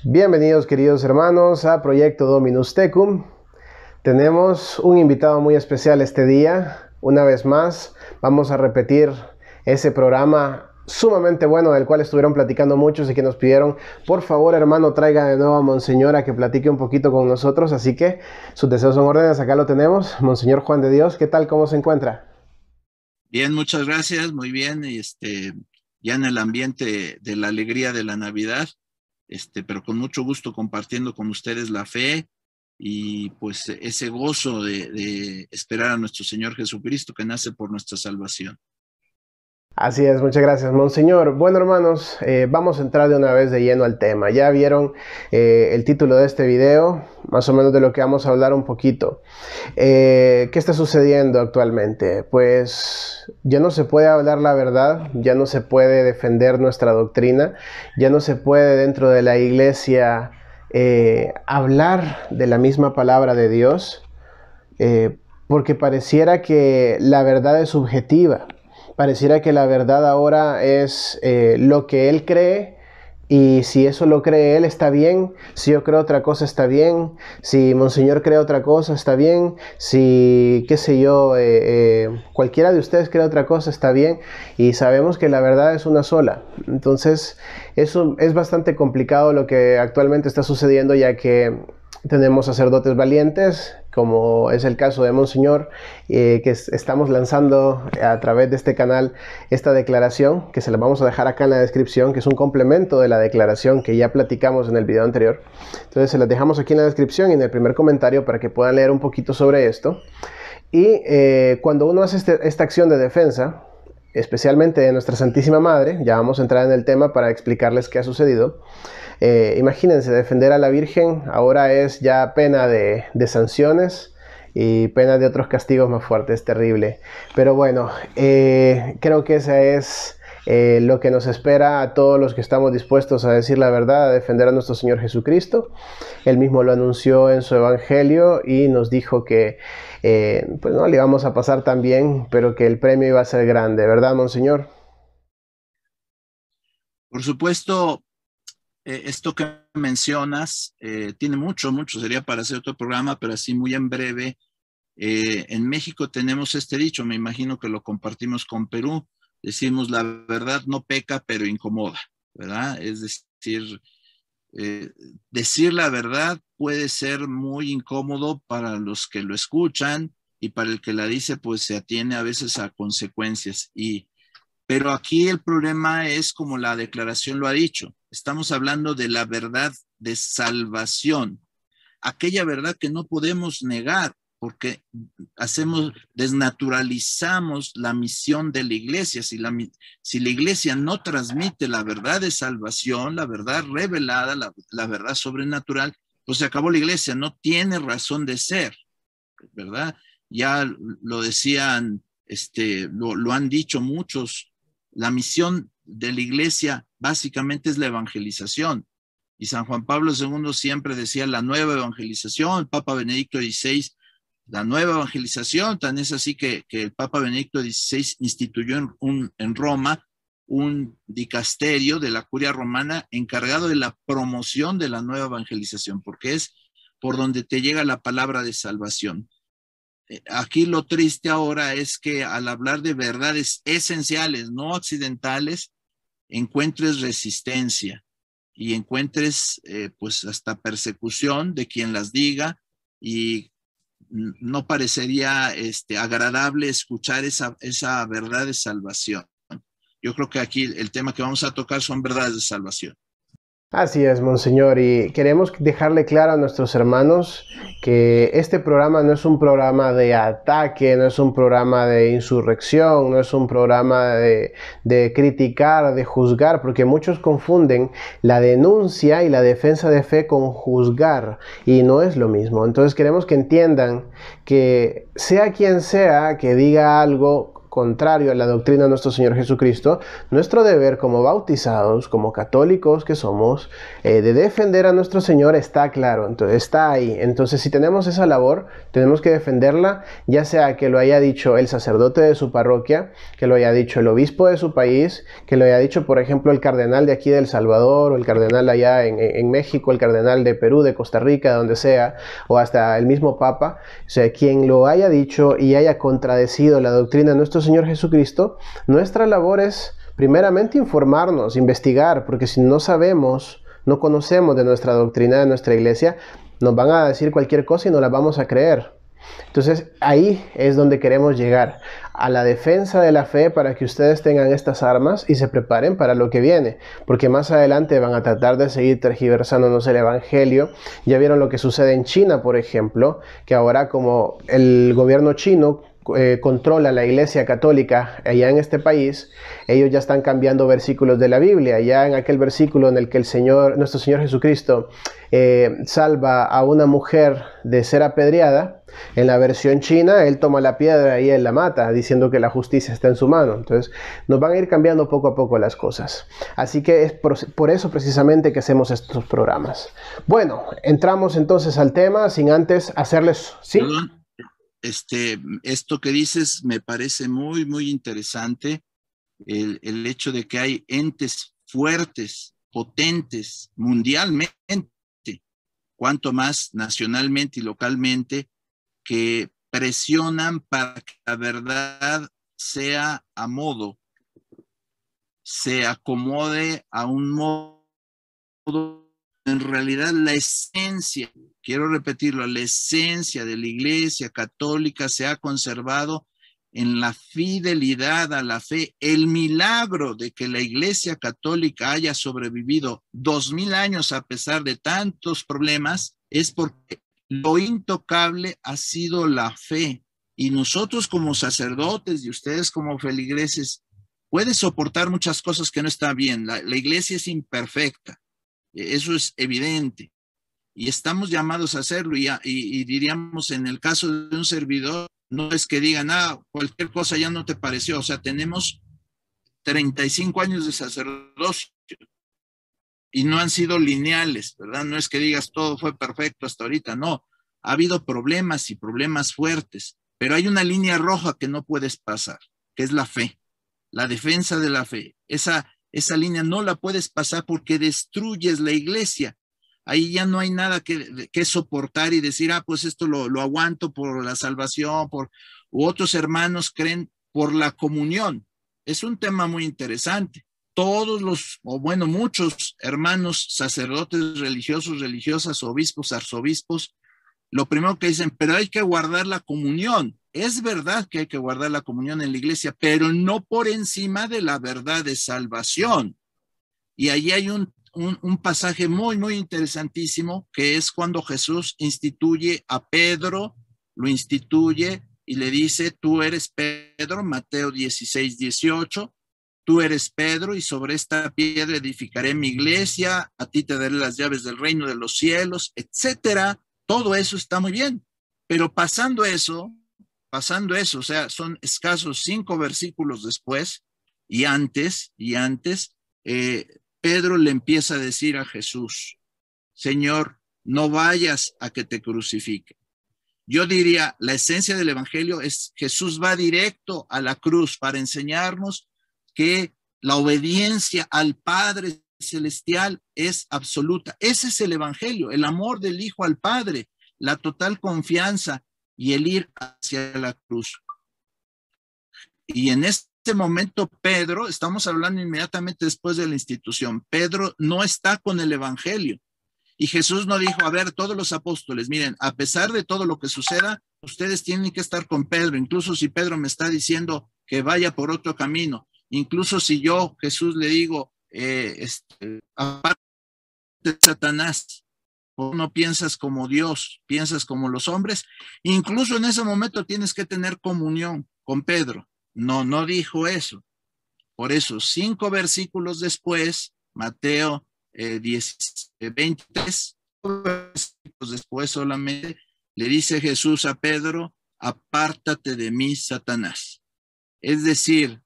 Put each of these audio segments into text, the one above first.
Bienvenidos queridos hermanos a Proyecto Dominus Tecum. Tenemos un invitado muy especial este día. Una vez más vamos a repetir ese programa sumamente bueno del cual estuvieron platicando muchos y que nos pidieron, por favor hermano, traiga de nuevo a Monseñor a que platique un poquito con nosotros. Así que sus deseos son órdenes, acá lo tenemos. Monseñor Juan de Dios, ¿qué tal? ¿Cómo se encuentra? Bien, muchas gracias, muy bien. Ya en el ambiente de la alegría de la Navidad, pero con mucho gusto compartiendo con ustedes la fe y pues ese gozo de esperar a nuestro Señor Jesucristo que nace por nuestra salvación. Así es, muchas gracias, Monseñor. Bueno, hermanos, vamos a entrar de una vez de lleno al tema. Ya vieron el título de este video, más o menos de lo que vamos a hablar un poquito. ¿Qué está sucediendo actualmente? Pues ya no se puede hablar la verdad, ya no se puede defender nuestra doctrina, ya no se puede dentro de la iglesia hablar de la misma palabra de Dios, porque pareciera que la verdad es subjetiva. Pareciera que la verdad ahora es lo que él cree, y si eso lo cree él está bien, si yo creo otra cosa está bien, si Monseñor cree otra cosa está bien, si qué sé yo, cualquiera de ustedes cree otra cosa está bien, y sabemos que la verdad es una sola. Entonces eso es bastante complicado lo que actualmente está sucediendo, ya que tenemos sacerdotes valientes, como es el caso de Monseñor, estamos lanzando a través de este canal esta declaración, que se la vamos a dejar acá en la descripción, que es un complemento de la declaración que ya platicamos en el video anterior. Entonces se las dejamos aquí en la descripción y en el primer comentario para que puedan leer un poquito sobre esto. Y cuando uno hace esta acción de defensa, especialmente de nuestra Santísima Madre, ya vamos a entrar en el tema para explicarles qué ha sucedido. Imagínense, defender a la Virgen ahora es ya pena de sanciones y pena de otros castigos más fuertes, terrible. Pero bueno, creo que esa es lo que nos espera a todos los que estamos dispuestos a decir la verdad, a defender a nuestro Señor Jesucristo. Él mismo lo anunció en su Evangelio y nos dijo que pues no le íbamos a pasar tan bien, pero que el premio iba a ser grande, ¿verdad, Monseñor? Por supuesto, esto que mencionas tiene mucho, sería para hacer otro programa, pero así muy en breve. En México tenemos este dicho, me imagino que lo compartimos con Perú, decimos la verdad no peca, pero incomoda, ¿verdad? Es decir, decir la verdad puede ser muy incómodo para los que lo escuchan y para el que la dice, pues se atiene a veces a consecuencias. Pero aquí el problema es como la declaración lo ha dicho, estamos hablando de la verdad de salvación, aquella verdad que no podemos negar, porque desnaturalizamos la misión de la iglesia. Si la iglesia no transmite la verdad de salvación, la verdad revelada, la verdad sobrenatural, pues se acabó la iglesia, no tiene razón de ser, ¿verdad? Ya lo decían, lo han dicho muchos, la misión de la iglesia básicamente es la evangelización. Y San Juan Pablo II siempre decía la nueva evangelización, el Papa Benedicto XVI, la nueva evangelización. Tan es así que el Papa Benedicto XVI instituyó en Roma un dicasterio de la curia romana encargado de la promoción de la nueva evangelización, porque es por donde te llega la palabra de salvación. Aquí lo triste ahora es que al hablar de verdades esenciales, no accidentales, encuentres resistencia y encuentres pues hasta persecución de quien las diga, y no parecería agradable escuchar esa verdad de salvación. Yo creo que aquí el tema que vamos a tocar son verdades de salvación. Así es, Monseñor, y queremos dejarle claro a nuestros hermanos que este programa no es un programa de ataque, no es un programa de insurrección, no es un programa de criticar, de juzgar, porque muchos confunden la denuncia y la defensa de fe con juzgar, y no es lo mismo. Entonces queremos que entiendan que sea quien sea que diga algo contrario a la doctrina de nuestro Señor Jesucristo, nuestro deber como bautizados, como católicos que somos, de defender a nuestro Señor está claro, entonces está ahí. Entonces, si tenemos esa labor, tenemos que defenderla, ya sea que lo haya dicho el sacerdote de su parroquia, que lo haya dicho el obispo de su país, que lo haya dicho, por ejemplo, el cardenal de aquí de El Salvador, o el cardenal allá en México, el cardenal de Perú, de Costa Rica, de donde sea, o hasta el mismo Papa. O sea, quien lo haya dicho y haya contradecido la doctrina de nuestro Señor Jesucristo, nuestra labor es primeramente informarnos, investigar, porque si no sabemos, no conocemos de nuestra doctrina, de nuestra iglesia, nos van a decir cualquier cosa y no la vamos a creer. Entonces ahí es donde queremos llegar, a la defensa de la fe, para que ustedes tengan estas armas y se preparen para lo que viene, porque más adelante van a tratar de seguir tergiversándonos el evangelio. Ya vieron lo que sucede en China, por ejemplo, que ahora como el gobierno chino controla la iglesia católica allá en este país, ellos ya están cambiando versículos de la Biblia. Ya en aquel versículo en el que nuestro Señor Jesucristo salva a una mujer de ser apedreada, en la versión china él toma la piedra y él la mata, diciendo que la justicia está en su mano. Entonces nos van a ir cambiando poco a poco las cosas, así que es por eso precisamente que hacemos estos programas. Bueno, entramos entonces al tema sin antes hacerles... ¿Sí? Perdón. Esto que dices me parece muy, muy interesante, el hecho de que hay entes fuertes, potentes, mundialmente, cuanto más nacionalmente y localmente, que presionan para que la verdad sea a modo, se acomode a un modo. En realidad la esencia, quiero repetirlo, la esencia de la Iglesia Católica se ha conservado en la fidelidad a la fe. El milagro de que la Iglesia Católica haya sobrevivido 2000 años a pesar de tantos problemas es porque lo intocable ha sido la fe. Y nosotros como sacerdotes y ustedes como feligreses pueden soportar muchas cosas que no están bien. La Iglesia es imperfecta. Eso es evidente y estamos llamados a hacerlo y diríamos en el caso de un servidor, no es que digan, cualquier cosa ya no te pareció, o sea, tenemos 35 años de sacerdocio y no han sido lineales, ¿verdad? No es que digas todo fue perfecto hasta ahorita, no, ha habido problemas y problemas fuertes, pero hay una línea roja que no puedes pasar, que es la fe, la defensa de la fe. Esa línea no la puedes pasar porque destruyes la iglesia. Ahí ya no hay nada que soportar y decir, pues esto lo aguanto por la salvación, u otros hermanos creen por la comunión. Es un tema muy interesante. Muchos hermanos sacerdotes religiosos, religiosas, obispos, arzobispos, lo primero que dicen, pero hay que guardar la comunión. Es verdad que hay que guardar la comunión en la iglesia, pero no por encima de la verdad de salvación. Y allí hay un pasaje muy, muy interesantísimo, que es cuando Jesús instituye a Pedro, lo instituye y le dice, tú eres Pedro, Mateo 16:18, tú eres Pedro y sobre esta piedra edificaré mi iglesia, a ti te daré las llaves del reino de los cielos, etcétera. Todo eso está muy bien, pero pasando eso, o sea, son escasos 5 versículos después y antes, Pedro le empieza a decir a Jesús, Señor, no vayas a que te crucifiquen. Yo diría, la esencia del evangelio es Jesús va directo a la cruz para enseñarnos que la obediencia al Padre Celestial es absoluta. Ese es el evangelio, el amor del Hijo al Padre, la total confianza y el ir hacia la cruz. Y en este momento Pedro, estamos hablando inmediatamente después de la institución, Pedro no está con el evangelio. Y Jesús no dijo, a ver, todos los apóstoles, miren, a pesar de todo lo que suceda, ustedes tienen que estar con Pedro, incluso si Pedro me está diciendo que vaya por otro camino, incluso si yo, Jesús, le digo, aparte de Satanás, no piensas como Dios, piensas como los hombres, incluso en ese momento tienes que tener comunión con Pedro. No dijo eso. Por eso, 5 versículos después, Mateo 23, después solamente le dice Jesús a Pedro, apártate de mí, Satanás. Es decir,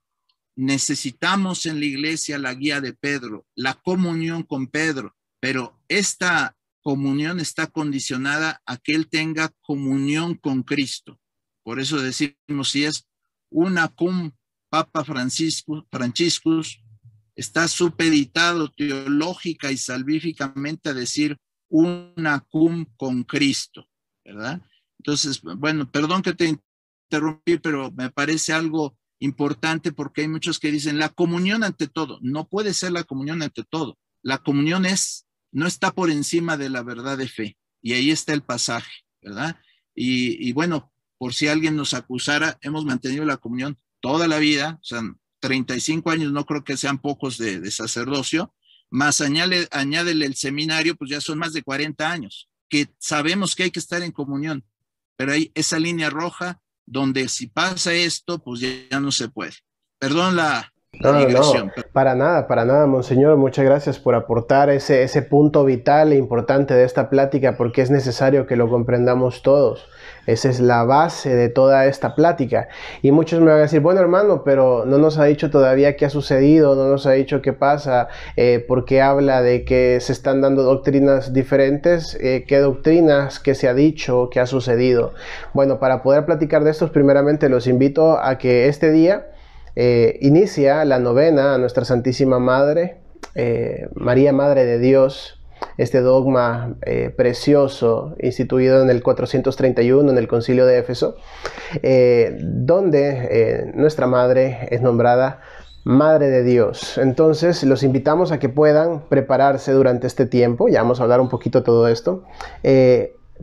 necesitamos en la iglesia la guía de Pedro, la comunión con Pedro, pero esta comunión está condicionada a que él tenga comunión con Cristo. Por eso decimos, si es una cum Papa Franciscus, está supeditado teológica y salvíficamente a decir una cum con Cristo, ¿verdad? Entonces, bueno, perdón que te interrumpí, pero me parece algo importante porque hay muchos que dicen la comunión ante todo. No puede ser la comunión ante todo. La comunión no está por encima de la verdad de fe. Y ahí está el pasaje, ¿verdad? Y bueno, por si alguien nos acusara, hemos mantenido la comunión toda la vida, o sea, 35 años no creo que sean pocos de sacerdocio, más añádele el seminario, pues ya son más de 40 años, que sabemos que hay que estar en comunión, pero hay esa línea roja donde si pasa esto, pues ya no se puede. Perdón la digresión. No, para nada, monseñor. Muchas gracias por aportar ese punto vital e importante de esta plática, porque es necesario que lo comprendamos todos. Esa es la base de toda esta plática. Y muchos me van a decir, bueno, hermano, pero no nos ha dicho todavía qué ha sucedido, no nos ha dicho qué pasa, porque habla de que se están dando doctrinas diferentes, qué doctrinas, qué se ha dicho, qué ha sucedido. Bueno, para poder platicar de estos, primeramente los invito a que este día inicia la novena a Nuestra Santísima Madre, María Madre de Dios, este dogma precioso instituido en el 431 en el Concilio de Éfeso, donde nuestra Madre es nombrada Madre de Dios. Entonces los invitamos a que puedan prepararse durante este tiempo, ya vamos a hablar un poquito de todo esto,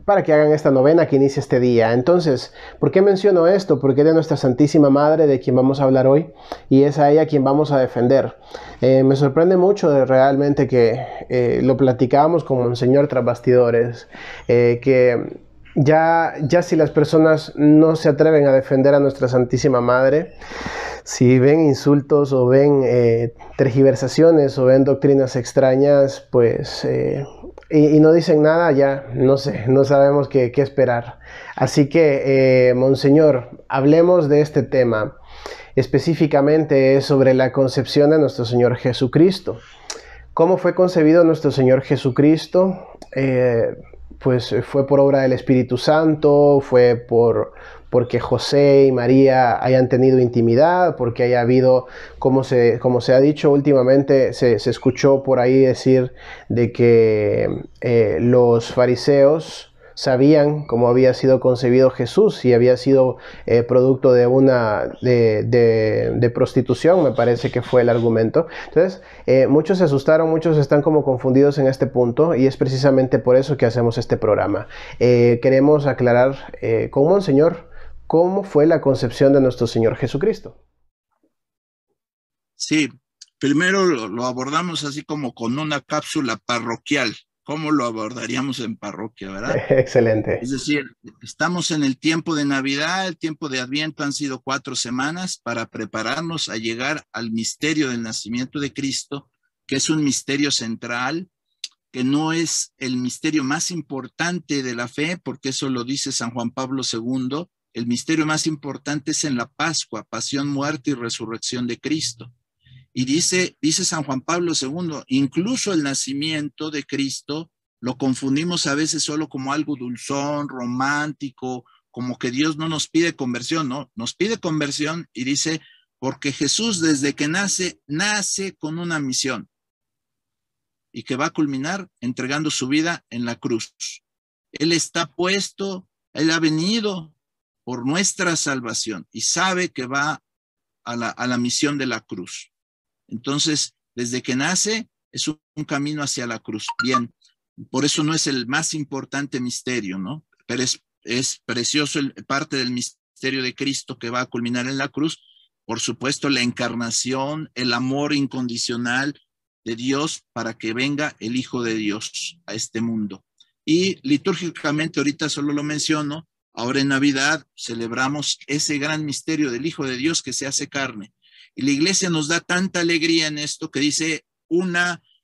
para que hagan esta novena que inicia este día. Entonces, ¿por qué menciono esto? Porque es de Nuestra Santísima Madre de quien vamos a hablar hoy, y es a ella quien vamos a defender. Me sorprende mucho realmente que lo platicábamos con Monseñor tras bastidores, que ya si las personas no se atreven a defender a Nuestra Santísima Madre, si ven insultos o ven tergiversaciones o ven doctrinas extrañas, pues y no dicen nada, ya no sé, no sabemos qué esperar. Así que, monseñor, hablemos de este tema. Específicamente es sobre la concepción de nuestro Señor Jesucristo. ¿Cómo fue concebido nuestro Señor Jesucristo? Pues fue por obra del Espíritu Santo, fue porque José y María hayan tenido intimidad, porque haya habido, como se ha dicho últimamente, se escuchó por ahí decir de que los fariseos sabían cómo había sido concebido Jesús y había sido producto de prostitución, me parece que fue el argumento. Entonces, muchos se asustaron, muchos están como confundidos en este punto, y es precisamente por eso que hacemos este programa. Queremos aclarar con Monseñor cómo fue la concepción de nuestro Señor Jesucristo. Sí, primero lo abordamos así como con una cápsula parroquial. ¿Cómo lo abordaríamos en parroquia, verdad? Excelente. Es decir, estamos en el tiempo de Navidad, el tiempo de Adviento, han sido 4 semanas para prepararnos a llegar al misterio del nacimiento de Cristo, que es un misterio central, que no es el misterio más importante de la fe, porque eso lo dice San Juan Pablo II. El misterio más importante es en la Pascua, pasión, muerte y resurrección de Cristo. Y dice San Juan Pablo II, incluso el nacimiento de Cristo lo confundimos a veces solo como algo dulzón, romántico, como que Dios no nos pide conversión, ¿no? Nos pide conversión y dice, porque Jesús desde que nace con una misión y que va a culminar entregando su vida en la cruz. Él está puesto, Él ha venido por nuestra salvación y sabe que va a la misión de la cruz. Entonces, desde que nace, es un camino hacia la cruz. Bien, por eso no es el más importante misterio, ¿no? Pero es precioso parte del misterio de Cristo que va a culminar en la cruz. Por supuesto, la encarnación, el amor incondicional de Dios para que venga el Hijo de Dios a este mundo. Y litúrgicamente, ahorita solo lo menciono, ahora en Navidad celebramos ese gran misterio del Hijo de Dios que se hace carne. Y la iglesia nos da tanta alegría en esto que dice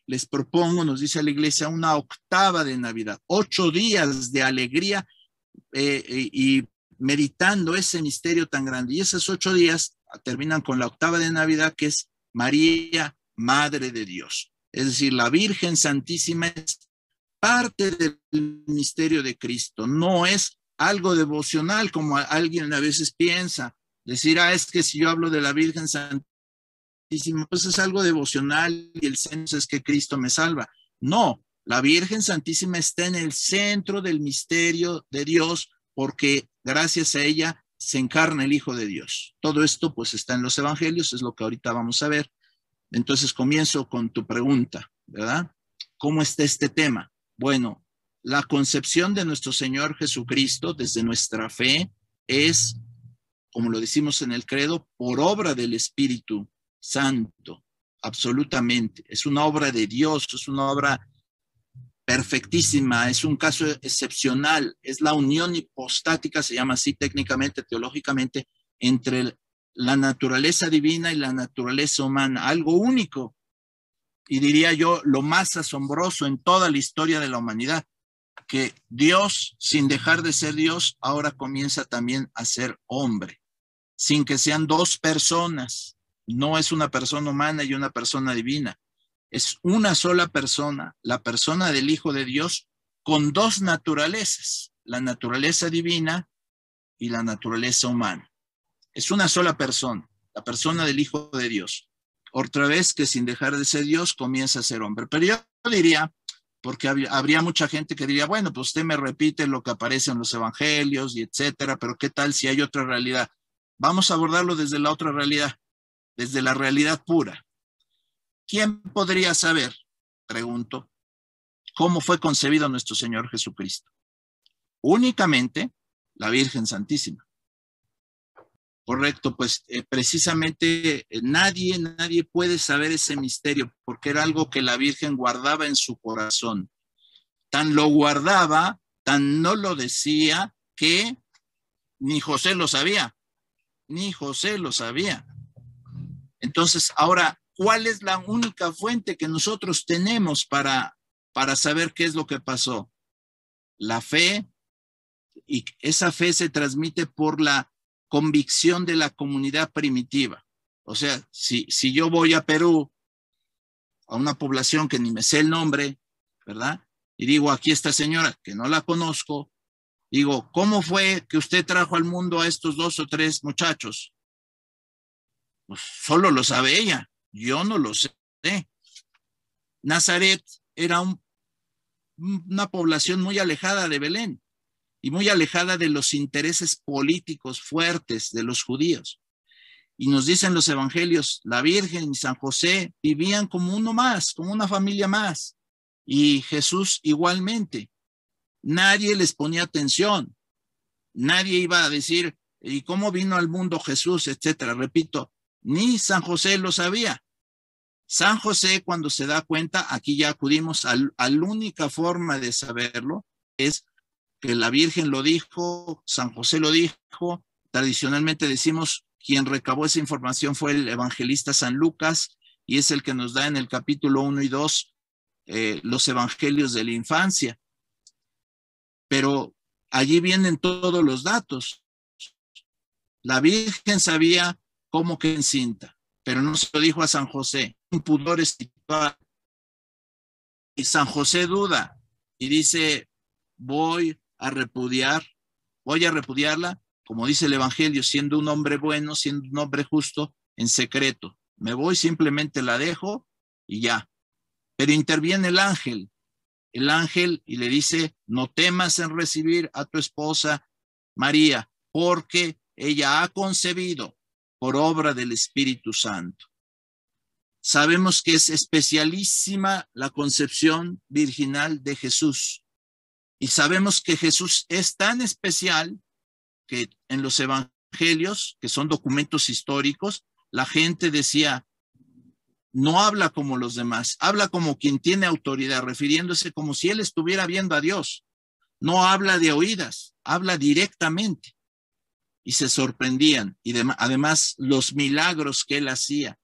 les propongo, nos dice la iglesia, una octava de Navidad, 8 días de alegría y meditando ese misterio tan grande. Y esos 8 días terminan con la octava de Navidad, que es María, Madre de Dios. Es decir, la Virgen Santísima es parte del misterio de Cristo, no es algo devocional como alguien a veces piensa, decir, es que si yo hablo de la Virgen Santísima, pues es algo devocional y el centro es que Cristo me salva. No, la Virgen Santísima está en el centro del misterio de Dios porque gracias a ella se encarna el Hijo de Dios. Todo esto pues está en los evangelios, es lo que ahorita vamos a ver. Entonces comienzo con tu pregunta, ¿verdad? ¿Cómo está este tema? Bueno, la concepción de nuestro Señor Jesucristo desde nuestra fe es, como lo decimos en el credo, por obra del Espíritu Santo, absolutamente. Es una obra de Dios, es una obra perfectísima, es un caso excepcional, es la unión hipostática, se llama así técnicamente, teológicamente, entre la naturaleza divina y la naturaleza humana, algo único, y diría yo, lo más asombroso en toda la historia de la humanidad, que Dios, sin dejar de ser Dios, ahora comienza también a ser hombre, sin que sean dos personas, no es una persona humana y una persona divina, es una sola persona, la persona del Hijo de Dios, con dos naturalezas, la naturaleza divina y la naturaleza humana. Es una sola persona, la persona del Hijo de Dios. Otra vez que sin dejar de ser Dios comienza a ser hombre. Pero yo diría, porque habría mucha gente que diría, bueno, pues usted me repite lo que aparece en los evangelios y etcétera, pero ¿qué tal si hay otra realidad? Vamos a abordarlo desde la otra realidad, desde la realidad pura. ¿Quién podría saber, pregunto, cómo fue concebido nuestro Señor Jesucristo? Únicamente la Virgen Santísima. Correcto, pues precisamente nadie puede saber ese misterio porque era algo que la Virgen guardaba en su corazón. Tan lo guardaba, tan no lo decía, que ni José lo sabía, ni José lo sabía. Entonces, ahora, ¿cuál es la única fuente que nosotros tenemos para saber qué es lo que pasó? La fe, y esa fe se transmite por la convicción de la comunidad primitiva. O sea, si yo voy a Perú, a una población que ni me sé el nombre, ¿verdad? Y digo, aquí esta señora, que no la conozco, digo, ¿cómo fue que usted trajo al mundo a estos 2 o 3 muchachos? Pues solo lo sabe ella, yo no lo sé. Nazaret era una población muy alejada de Belén y muy alejada de los intereses políticos fuertes de los judíos. Y nos dicen los evangelios, la Virgen y San José vivían como uno más, como una familia más. Y Jesús igualmente. Nadie les ponía atención. Nadie iba a decir, ¿y cómo vino al mundo Jesús? Etcétera. Repito, ni San José lo sabía. San José, cuando se da cuenta, aquí ya acudimos a la única forma de saberlo, es que la Virgen lo dijo, San José lo dijo, tradicionalmente decimos, quien recabó esa información fue el evangelista San Lucas, y es el que nos da en el capítulo 1 y 2 los evangelios de la infancia. Pero allí vienen todos los datos. La Virgen sabía cómo que encinta, pero no se lo dijo a San José, un pudor espiritual. Y San José duda y dice, voy a repudiarla, como dice el Evangelio, siendo un hombre bueno, siendo un hombre justo, en secreto. Me voy, simplemente la dejo y ya. Pero interviene el ángel y le dice, no temas en recibir a tu esposa María, porque ella ha concebido por obra del Espíritu Santo. Sabemos que es especialísima la concepción virginal de Jesús. Y sabemos que Jesús es tan especial que en los evangelios, que son documentos históricos, la gente decía, no habla como los demás, habla como quien tiene autoridad, refiriéndose como si él estuviera viendo a Dios. No habla de oídas, habla directamente. Y se sorprendían. Y además los milagros que él hacía,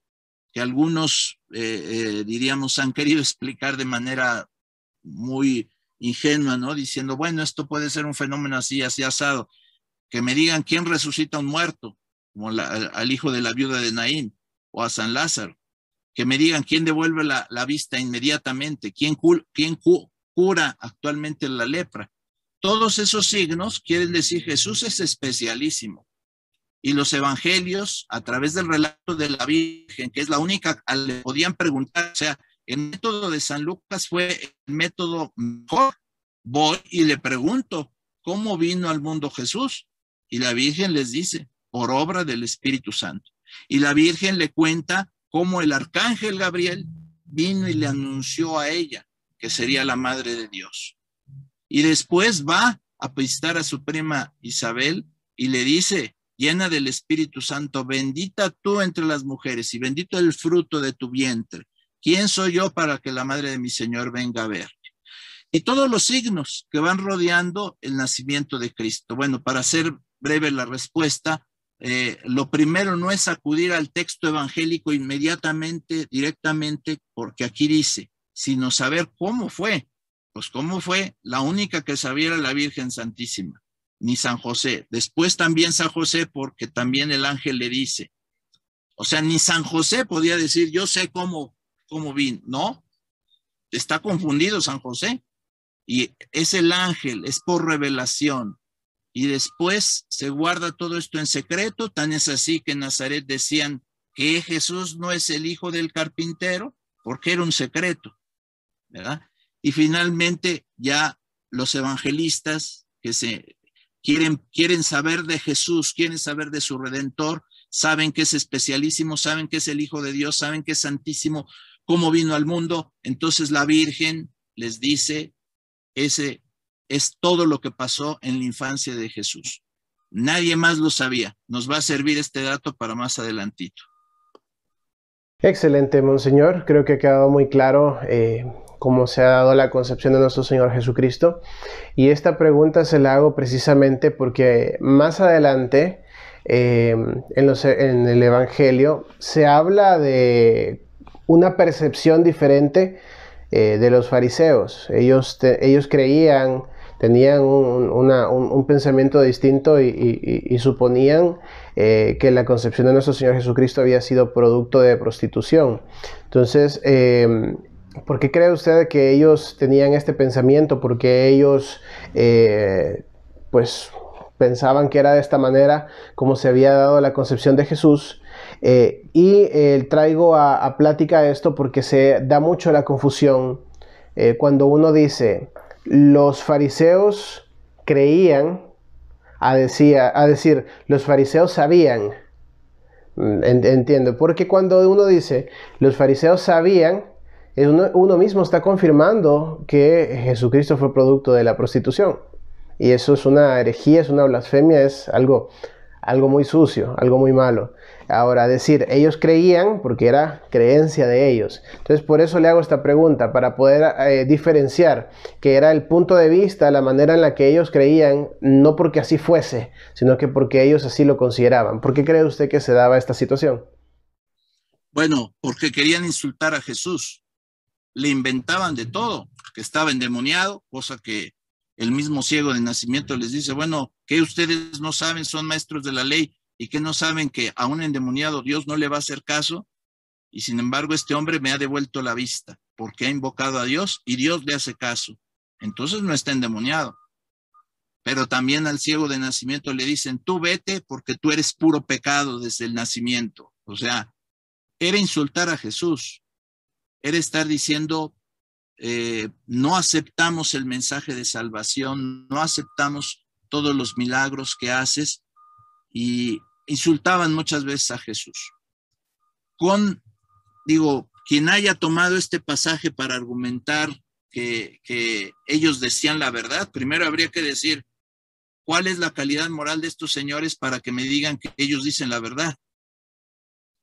que algunos, diríamos, han querido explicar de manera muy ingenua, ¿no? Diciendo, bueno, esto puede ser un fenómeno así, así asado. Que me digan quién resucita a un muerto. como al hijo de la viuda de Naín o a San Lázaro, que me digan quién devuelve la vista inmediatamente, quién cura actualmente la lepra. Todos esos signos quieren decir Jesús es especialísimo. Y los evangelios, a través del relato de la Virgen, que es la única a la que le podían preguntar, o sea, el método de San Lucas fue el método mejor. Voy y le pregunto, ¿cómo vino al mundo Jesús? Y la Virgen les dice, por obra del Espíritu Santo. Y la Virgen le cuenta cómo el arcángel Gabriel vino y le anunció a ella que sería la madre de Dios. Y después va a visitar a su prima Isabel y le dice, llena del Espíritu Santo, bendita tú entre las mujeres y bendito el fruto de tu vientre. ¿Quién soy yo para que la madre de mi Señor venga a verte? Y todos los signos que van rodeando el nacimiento de Cristo. Bueno, para hacer breve la respuesta, lo primero no es acudir al texto evangélico inmediatamente, directamente, porque aquí dice, sino saber cómo fue. Pues cómo fue, la única que sabía era la Virgen Santísima, ni San José. Después también San José, porque también el ángel le dice. O sea, ni San José podía decir, yo sé cómo vino. No, está confundido San José. Y es el ángel, es por revelación. Y después se guarda todo esto en secreto, tan es así que en Nazaret decían que Jesús no es el hijo del carpintero, porque era un secreto, ¿verdad? Y finalmente ya los evangelistas que quieren saber de Jesús, quieren saber de su Redentor, saben que es especialísimo, saben que es el Hijo de Dios, saben que es santísimo, cómo vino al mundo. Entonces la Virgen les dice, ese es todo lo que pasó en la infancia de Jesús. Nadie más lo sabía. Nos va a servir este dato para más adelantito. Excelente, Monseñor. Creo que ha quedado muy claro cómo se ha dado la concepción de nuestro Señor Jesucristo. Y esta pregunta se la hago precisamente porque más adelante en el Evangelio se habla de una percepción diferente de los fariseos. Ellos creían, tenían un pensamiento distinto y suponían que la concepción de nuestro Señor Jesucristo había sido producto de prostitución. Entonces, ¿por qué cree usted que ellos tenían este pensamiento? Porque ellos, pues, pensaban que era de esta manera como se había dado la concepción de Jesús. Traigo a plática esto porque se da mucho la confusión cuando uno dice los fariseos creían a decir los fariseos sabían. Entiendo, porque cuando uno dice los fariseos sabían, uno mismo está confirmando que Jesucristo fue producto de la prostitución, y eso es una herejía, es una blasfemia, es algo muy sucio, algo muy malo. Ahora, decir, ellos creían porque era creencia de ellos. Entonces, por eso le hago esta pregunta, para poder diferenciar que era el punto de vista, la manera en la que ellos creían, no porque así fuese, sino que porque ellos así lo consideraban. ¿Por qué cree usted que se daba esta situación? Bueno, porque querían insultar a Jesús. Le inventaban de todo, que estaba endemoniado, cosa que el mismo ciego de nacimiento les dice, bueno, que ustedes no saben, son maestros de la ley, y que no saben que a un endemoniado Dios no le va a hacer caso, y sin embargo este hombre me ha devuelto la vista, porque ha invocado a Dios y Dios le hace caso. Entonces no está endemoniado. Pero también al ciego de nacimiento le dicen, tú vete porque tú eres puro pecado desde el nacimiento. O sea, era insultar a Jesús, era estar diciendo, no aceptamos el mensaje de salvación, no aceptamos todos los milagros que haces, y insultaban muchas veces a Jesús. Quien haya tomado este pasaje para argumentar que ellos decían la verdad, primero habría que decir cuál es la calidad moral de estos señores para que me digan que ellos dicen la verdad,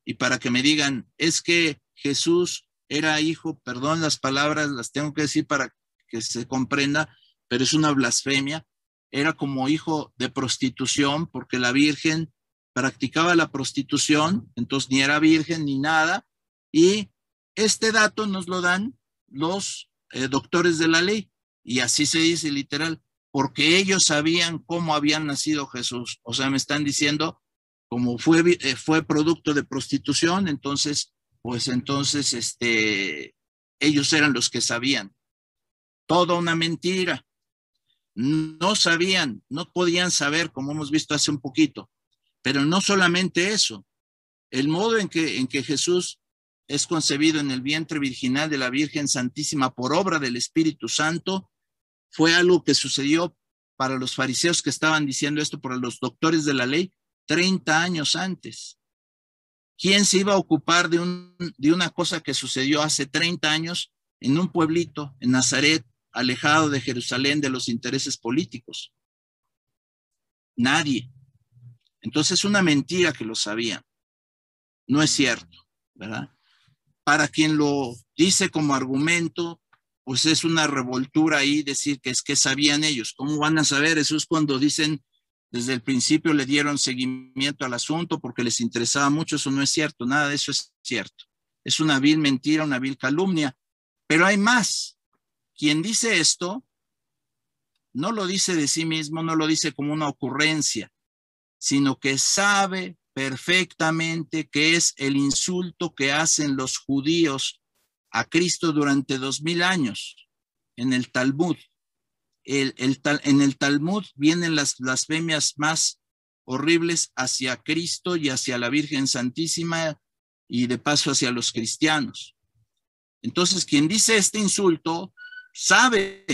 y para que me digan, es que Jesús era hijo, perdón, las palabras las tengo que decir para que se comprenda, pero es una blasfemia, era como hijo de prostitución, porque la Virgen practicaba la prostitución, entonces ni era virgen ni nada, y este dato nos lo dan los doctores de la ley, y así se dice literal, porque ellos sabían cómo había nacido Jesús. O sea, me están diciendo como fue producto de prostitución, entonces, ellos eran los que sabían. Toda una mentira. No sabían, no podían saber, como hemos visto hace un poquito. Pero no solamente eso, el modo en que Jesús es concebido en el vientre virginal de la Virgen Santísima por obra del Espíritu Santo fue algo que sucedió para los fariseos que estaban diciendo esto, para los doctores de la ley, 30 años antes. ¿Quién se iba a ocupar de una cosa que sucedió hace 30 años en un pueblito, en Nazaret, alejado de Jerusalén, de los intereses políticos? Nadie. Entonces es una mentira que lo sabían. No es cierto, ¿verdad? Para quien lo dice como argumento, pues es una revoltura ahí decir que es que sabían ellos. ¿Cómo van a saber? Eso es cuando dicen desde el principio le dieron seguimiento al asunto porque les interesaba mucho. Eso no es cierto, nada de eso es cierto. Es una vil mentira, una vil calumnia. Pero hay más. Quien dice esto no lo dice de sí mismo, no lo dice como una ocurrencia, sino que sabe perfectamente que es el insulto que hacen los judíos a Cristo durante 2000 años en el Talmud. En el Talmud vienen las blasfemias más horribles hacia Cristo y hacia la Virgen Santísima y de paso hacia los cristianos. Entonces, quien dice este insulto sabe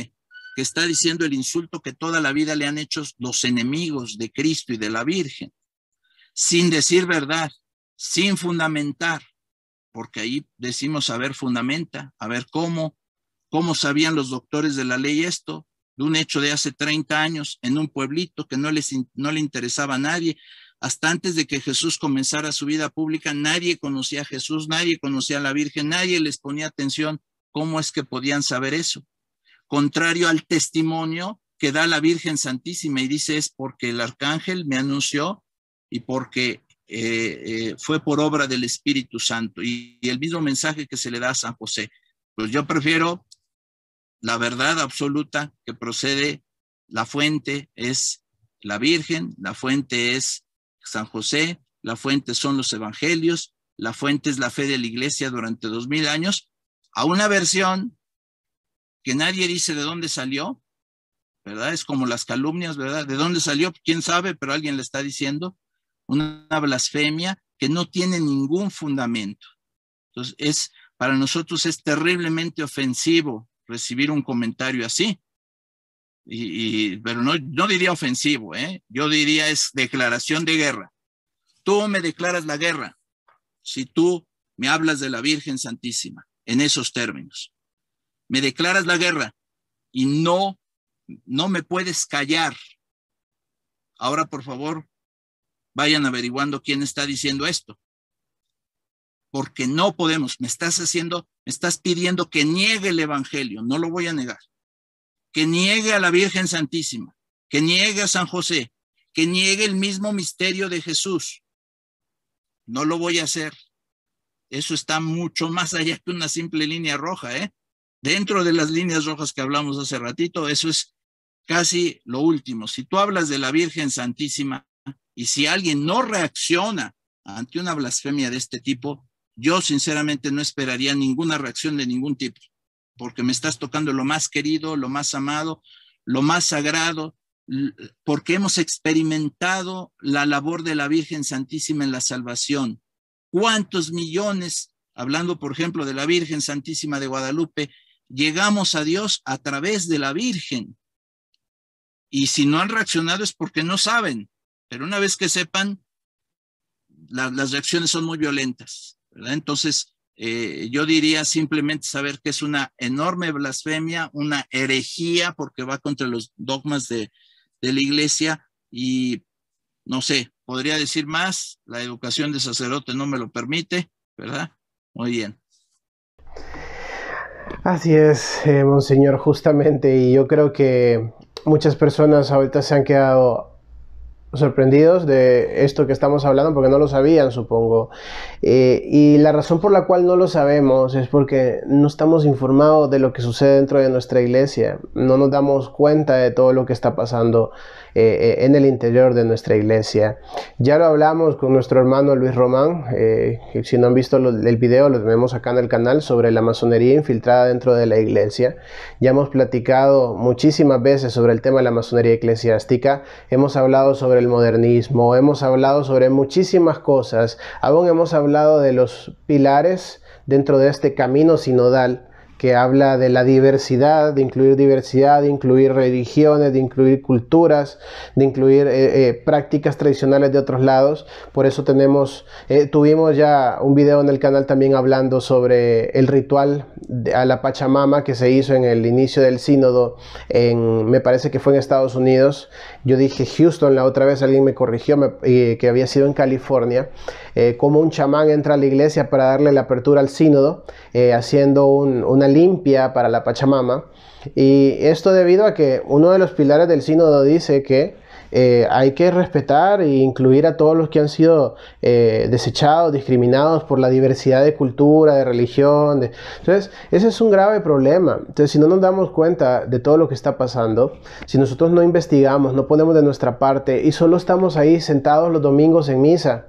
que está diciendo el insulto que toda la vida le han hecho los enemigos de Cristo y de la Virgen, sin decir verdad, sin fundamentar, porque ahí decimos, a ver, fundamenta, a ver cómo sabían los doctores de la ley esto, de un hecho de hace 30 años en un pueblito que no le interesaba a nadie. Hasta antes de que Jesús comenzara su vida pública, nadie conocía a Jesús, nadie conocía a la Virgen, nadie les ponía atención. ¿Cómo es que podían saber eso? Contrario al testimonio que da la Virgen Santísima y dice es porque el arcángel me anunció y porque fue por obra del Espíritu Santo y el mismo mensaje que se le da a San José. Pues yo prefiero la verdad absoluta que procede, la fuente es la Virgen, la fuente es San José, la fuente son los evangelios, la fuente es la fe de la Iglesia durante 2000 años, a una versión que nadie dice de dónde salió, ¿verdad? Es como las calumnias, ¿verdad? ¿De dónde salió? ¿Quién sabe? Pero alguien le está diciendo una blasfemia que no tiene ningún fundamento. Entonces, para nosotros es terriblemente ofensivo recibir un comentario así. Pero no diría ofensivo, ¿eh? Yo diría es declaración de guerra. Tú me declaras la guerra si tú me hablas de la Virgen Santísima en esos términos. Me declaras la guerra y no me puedes callar. Ahora, por favor, vayan averiguando quién está diciendo esto. Porque no podemos, me estás pidiendo que niegue el evangelio, no lo voy a negar. Que niegue a la Virgen Santísima, que niegue a San José, que niegue el mismo misterio de Jesús. No lo voy a hacer. Eso está mucho más allá que una simple línea roja, ¿eh? Dentro de las líneas rojas que hablamos hace ratito, eso es casi lo último. Si tú hablas de la Virgen Santísima y si alguien no reacciona ante una blasfemia de este tipo, yo sinceramente no esperaría ninguna reacción de ningún tipo, porque me estás tocando lo más querido, lo más amado, lo más sagrado, porque hemos experimentado la labor de la Virgen Santísima en la salvación. ¿Cuántos millones, hablando por ejemplo de la Virgen Santísima de Guadalupe, llegamos a Dios a través de la Virgen? Y si no han reaccionado es porque no saben, pero una vez que sepan, las reacciones son muy violentas, ¿verdad? Entonces, yo diría simplemente saber que es una enorme blasfemia, una herejía, porque va contra los dogmas de la Iglesia y no sé, podría decir más, la educación de sacerdote no me lo permite, ¿verdad? Muy bien. Así es, Monseñor, justamente, y yo creo que muchas personas ahorita se han quedado sorprendidos de esto que estamos hablando porque no lo sabían, supongo. Y la razón por la cual no lo sabemos es porque no estamos informados de lo que sucede dentro de nuestra iglesia. No nos damos cuenta de todo lo que está pasando en el interior de nuestra iglesia. Ya lo hablamos con nuestro hermano Luis Román. Si no han visto el video, lo tenemos acá en el canal sobre la masonería infiltrada dentro de la iglesia. Ya hemos platicado muchísimas veces sobre el tema de la masonería eclesiástica. Hemos hablado sobre el modernismo, hemos hablado sobre muchísimas cosas. Aún hemos hablado de los pilares dentro de este camino sinodal que habla de la diversidad, de incluir religiones, de incluir culturas, de incluir prácticas tradicionales de otros lados. Por eso tuvimos ya un video en el canal también hablando sobre el ritual a la Pachamama que se hizo en el inicio del sínodo, me parece que fue en Estados Unidos. Yo dije Houston la otra vez, alguien me corrigió que había sido en California. Como un chamán entra a la iglesia para darle la apertura al sínodo, haciendo una limpia para la Pachamama. Y esto debido a que uno de los pilares del sínodo dice que hay que respetar e incluir a todos los que han sido desechados, discriminados por la diversidad de cultura, de religión. Entonces, ese es un grave problema. Entonces, si no nos damos cuenta de todo lo que está pasando, si nosotros no investigamos, no ponemos de nuestra parte y solo estamos ahí sentados los domingos en misa,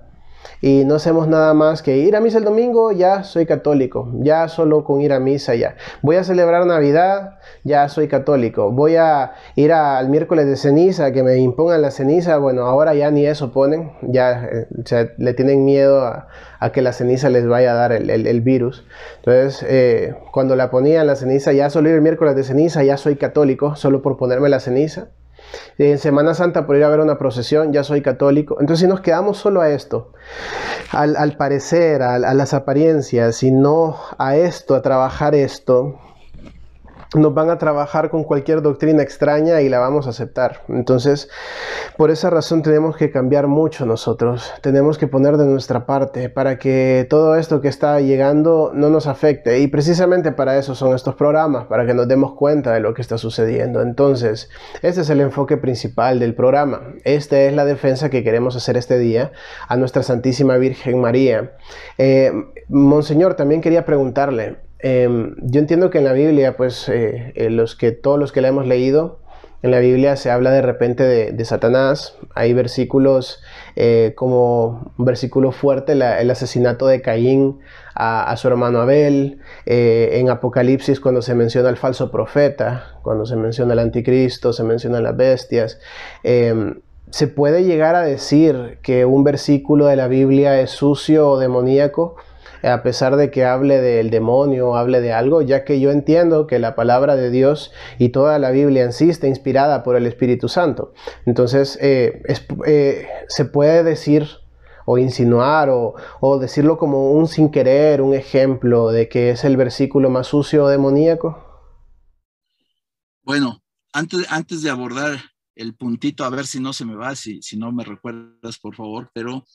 y no hacemos nada más que ir a misa el domingo, ya soy católico, ya solo con ir a misa ya. Voy a celebrar Navidad, ya soy católico. Voy a ir al miércoles de ceniza, que me impongan la ceniza, bueno, ahora ya ni eso ponen, ya o sea, le tienen miedo a que la ceniza les vaya a dar el virus. Entonces, cuando la ponían la ceniza, ya solo ir el miércoles de ceniza, ya soy católico, solo por ponerme la ceniza. En Semana Santa por ir a ver una procesión, ya soy católico. Entonces si nos quedamos solo a esto, al parecer, a las apariencias, y no a esto, a trabajar esto, nos van a trabajar con cualquier doctrina extraña y la vamos a aceptar. Entonces, por esa razón tenemos que cambiar mucho nosotros. Tenemos que poner de nuestra parte para que todo esto que está llegando no nos afecte. Y precisamente para eso son estos programas, para que nos demos cuenta de lo que está sucediendo. Entonces, este es el enfoque principal del programa. Esta es la defensa que queremos hacer este día a nuestra Santísima Virgen María. Monseñor, también quería preguntarle, yo entiendo que en la Biblia, pues todos los que la hemos leído, en la Biblia se habla de repente de Satanás. Hay versículos como un versículo fuerte, el asesinato de Caín a su hermano Abel. En Apocalipsis, cuando se menciona al falso profeta, cuando se menciona el anticristo, se mencionan las bestias. ¿Se puede llegar a decir que un versículo de la Biblia es sucio o demoníaco, a pesar de que hable del demonio, hable de algo? Ya que yo entiendo que la palabra de Dios y toda la Biblia en sí está inspirada por el Espíritu Santo. Entonces, se puede decir o insinuar o decirlo como un sin querer, un ejemplo de que es el versículo más sucio o demoníaco. Bueno, antes de abordar el puntito, a ver si no se me va, si no me recuerdas, por favor, pero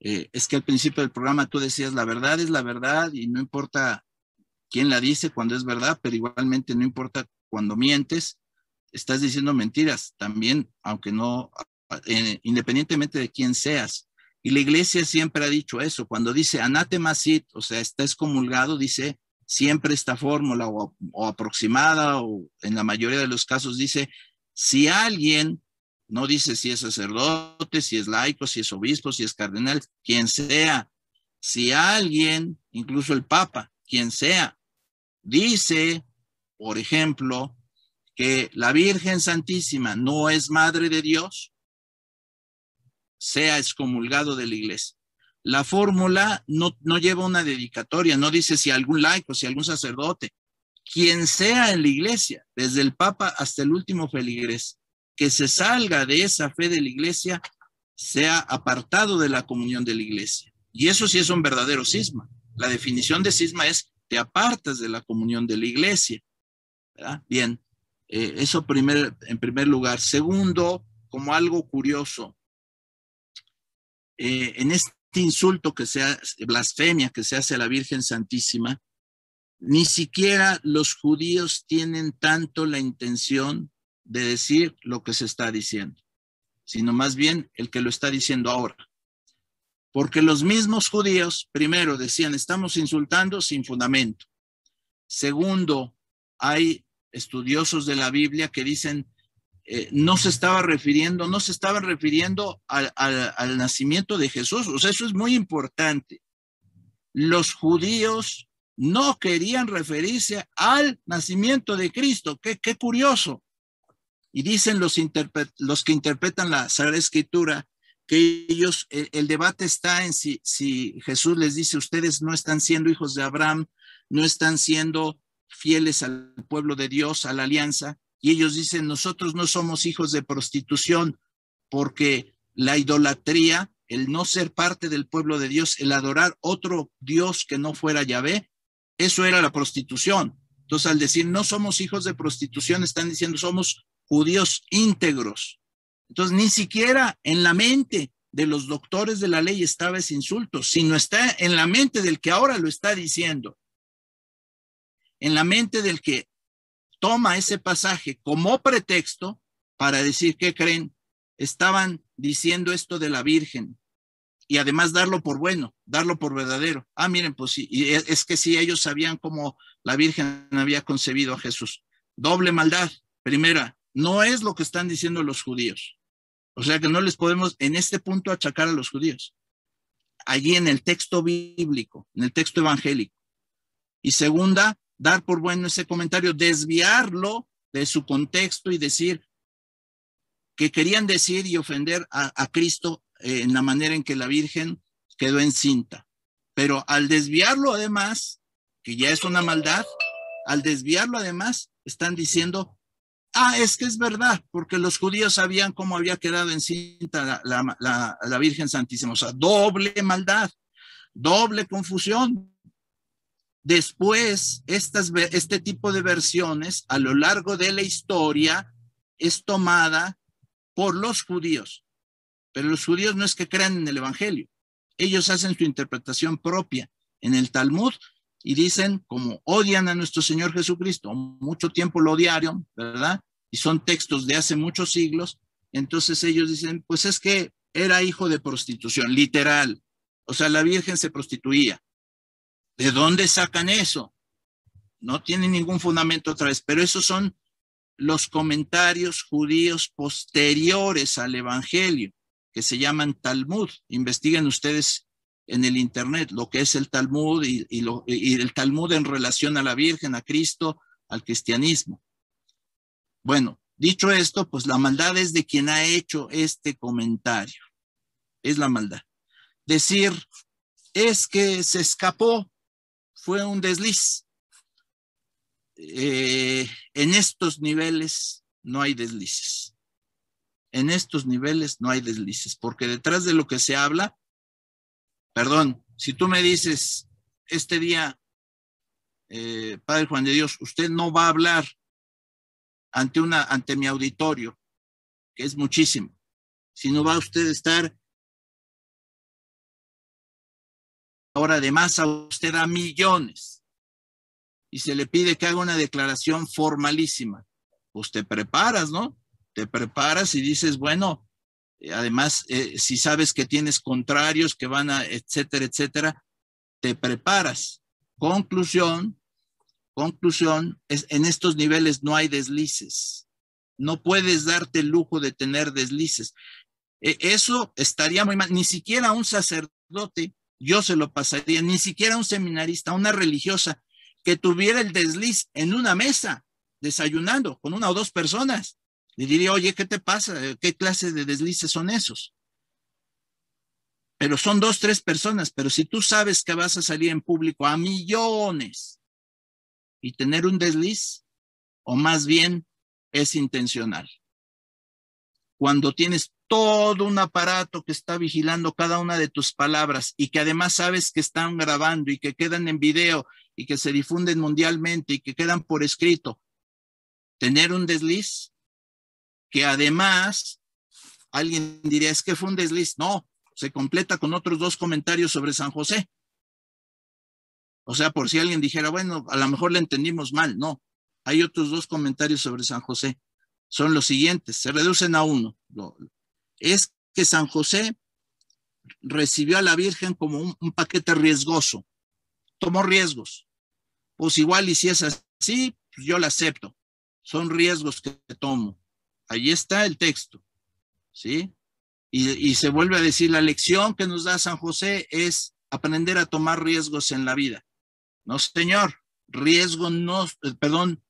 es que al principio del programa tú decías, la verdad es la verdad y no importa quién la dice cuando es verdad, pero igualmente no importa cuando mientes, estás diciendo mentiras también, aunque no, independientemente de quién seas. Y la iglesia siempre ha dicho eso, cuando dice anatema sit, o sea, está excomulgado, dice siempre esta fórmula o aproximada, o en la mayoría de los casos dice, si alguien, no dice si es sacerdote, si es laico, si es obispo, si es cardenal, quien sea, si alguien, incluso el Papa, quien sea, dice, por ejemplo, que la Virgen Santísima no es Madre de Dios, sea excomulgado de la iglesia. La fórmula no lleva una dedicatoria, no dice si algún laico, si algún sacerdote, quien sea en la iglesia, desde el Papa hasta el último feligrés, que se salga de esa fe de la iglesia, sea apartado de la comunión de la iglesia. Y eso sí es un verdadero cisma. La definición de cisma es te apartas de la comunión de la iglesia, ¿verdad? Bien, eso en primer lugar. Segundo, como algo curioso, en este insulto que sea blasfemia que se hace a la Virgen Santísima, ni siquiera los judíos tienen tanto la intención de decir lo que se está diciendo. sino más bien el que lo está diciendo ahora. Porque los mismos judíos, primero, decían, estamos insultando sin fundamento. Segundo, hay estudiosos de la Biblia que dicen, no se estaban refiriendo al nacimiento de Jesús. O sea, eso es muy importante. Los judíos no querían referirse al nacimiento de Cristo. Qué curioso. Y dicen los que interpretan la Sagrada Escritura que ellos, el debate está en si Jesús les dice, ustedes no están siendo hijos de Abraham, no están siendo fieles al pueblo de Dios, a la alianza, y ellos dicen, nosotros no somos hijos de prostitución, porque la idolatría, el no ser parte del pueblo de Dios, el adorar otro Dios que no fuera Yahvé, eso era la prostitución. Entonces, al decir no somos hijos de prostitución, están diciendo somos judíos íntegros. Entonces, ni siquiera en la mente de los doctores de la ley estaba ese insulto, sino está en la mente del que ahora lo está diciendo, en la mente del que toma ese pasaje como pretexto para decir, ¿qué creen? Estaban diciendo esto de la Virgen y además darlo por bueno, darlo por verdadero. Ah, miren, pues sí, y es que sí, ellos sabían cómo la Virgen había concebido a Jesús. Doble maldad. Primera, no es lo que están diciendo los judíos. O sea que no les podemos en este punto achacar a los judíos. Allí en el texto bíblico, en el texto evangélico. Y segunda, dar por bueno ese comentario, desviarlo de su contexto y decir que querían decir y ofender a Cristo en la manera en que la Virgen quedó encinta. Pero al desviarlo además, que ya es una maldad, al desviarlo además, están diciendo, es que es verdad, porque los judíos sabían cómo había quedado encinta la Virgen Santísima. O sea, doble maldad, doble confusión. Después, este tipo de versiones a lo largo de la historia es tomada por los judíos. Pero los judíos no es que crean en el Evangelio. Ellos hacen su interpretación propia en el Talmud y dicen, como odian a nuestro Señor Jesucristo, mucho tiempo lo odiaron, ¿verdad? Y son textos de hace muchos siglos, entonces ellos dicen, pues es que era hijo de prostitución, literal. O sea, la Virgen se prostituía. ¿De dónde sacan eso? No tiene ningún fundamento otra vez, pero esos son los comentarios judíos posteriores al Evangelio, que se llaman Talmud. Investiguen ustedes en el internet lo que es el Talmud y el Talmud en relación a la Virgen, a Cristo, al cristianismo. Bueno, dicho esto, pues la maldad es de quien ha hecho este comentario. Es la maldad. Decir, es que se escapó, fue un desliz. En estos niveles no hay deslices. En estos niveles no hay deslices, porque detrás de lo que se habla, perdón, si tú me dices, este día, Padre Juan de Dios, usted no va a hablar ante mi auditorio, que es muchísimo, sino va usted a estar, ahora además a usted a millones, y se le pide que haga una declaración formalísima, pues te preparas, ¿no? Te preparas y dices, bueno, además, si sabes que tienes contrarios que van a, etcétera, etcétera, te preparas. Conclusión, en estos niveles no hay deslices. No puedes darte el lujo de tener deslices. Eso estaría muy mal. Ni siquiera un sacerdote, yo se lo pasaría, ni siquiera un seminarista, una religiosa, que tuviera el desliz en una mesa, desayunando con una o dos personas. Le diría, oye, ¿qué te pasa? ¿Qué clase de deslices son esos? Pero son 2, 3 personas. Pero si tú sabes que vas a salir en público a millones y tener un desliz, o más bien es intencional. Cuando tienes todo un aparato que está vigilando cada una de tus palabras y que además sabes que están grabando y que quedan en video y que se difunden mundialmente y que quedan por escrito, tener un desliz que además alguien diría, es que fue un desliz. No, se completa con otros 2 comentarios sobre San José. O sea, por si alguien dijera, bueno, a lo mejor le entendimos mal. No, hay otros 2 comentarios sobre San José. Son los siguientes, se reducen a uno. es que San José recibió a la Virgen como un paquete riesgoso, tomó riesgos. Pues igual, y si es así, pues yo la acepto. Son riesgos que tomo. Ahí está el texto, ¿sí? Y se vuelve a decir, la lección que nos da San José es aprender a tomar riesgos en la vida. No, señor,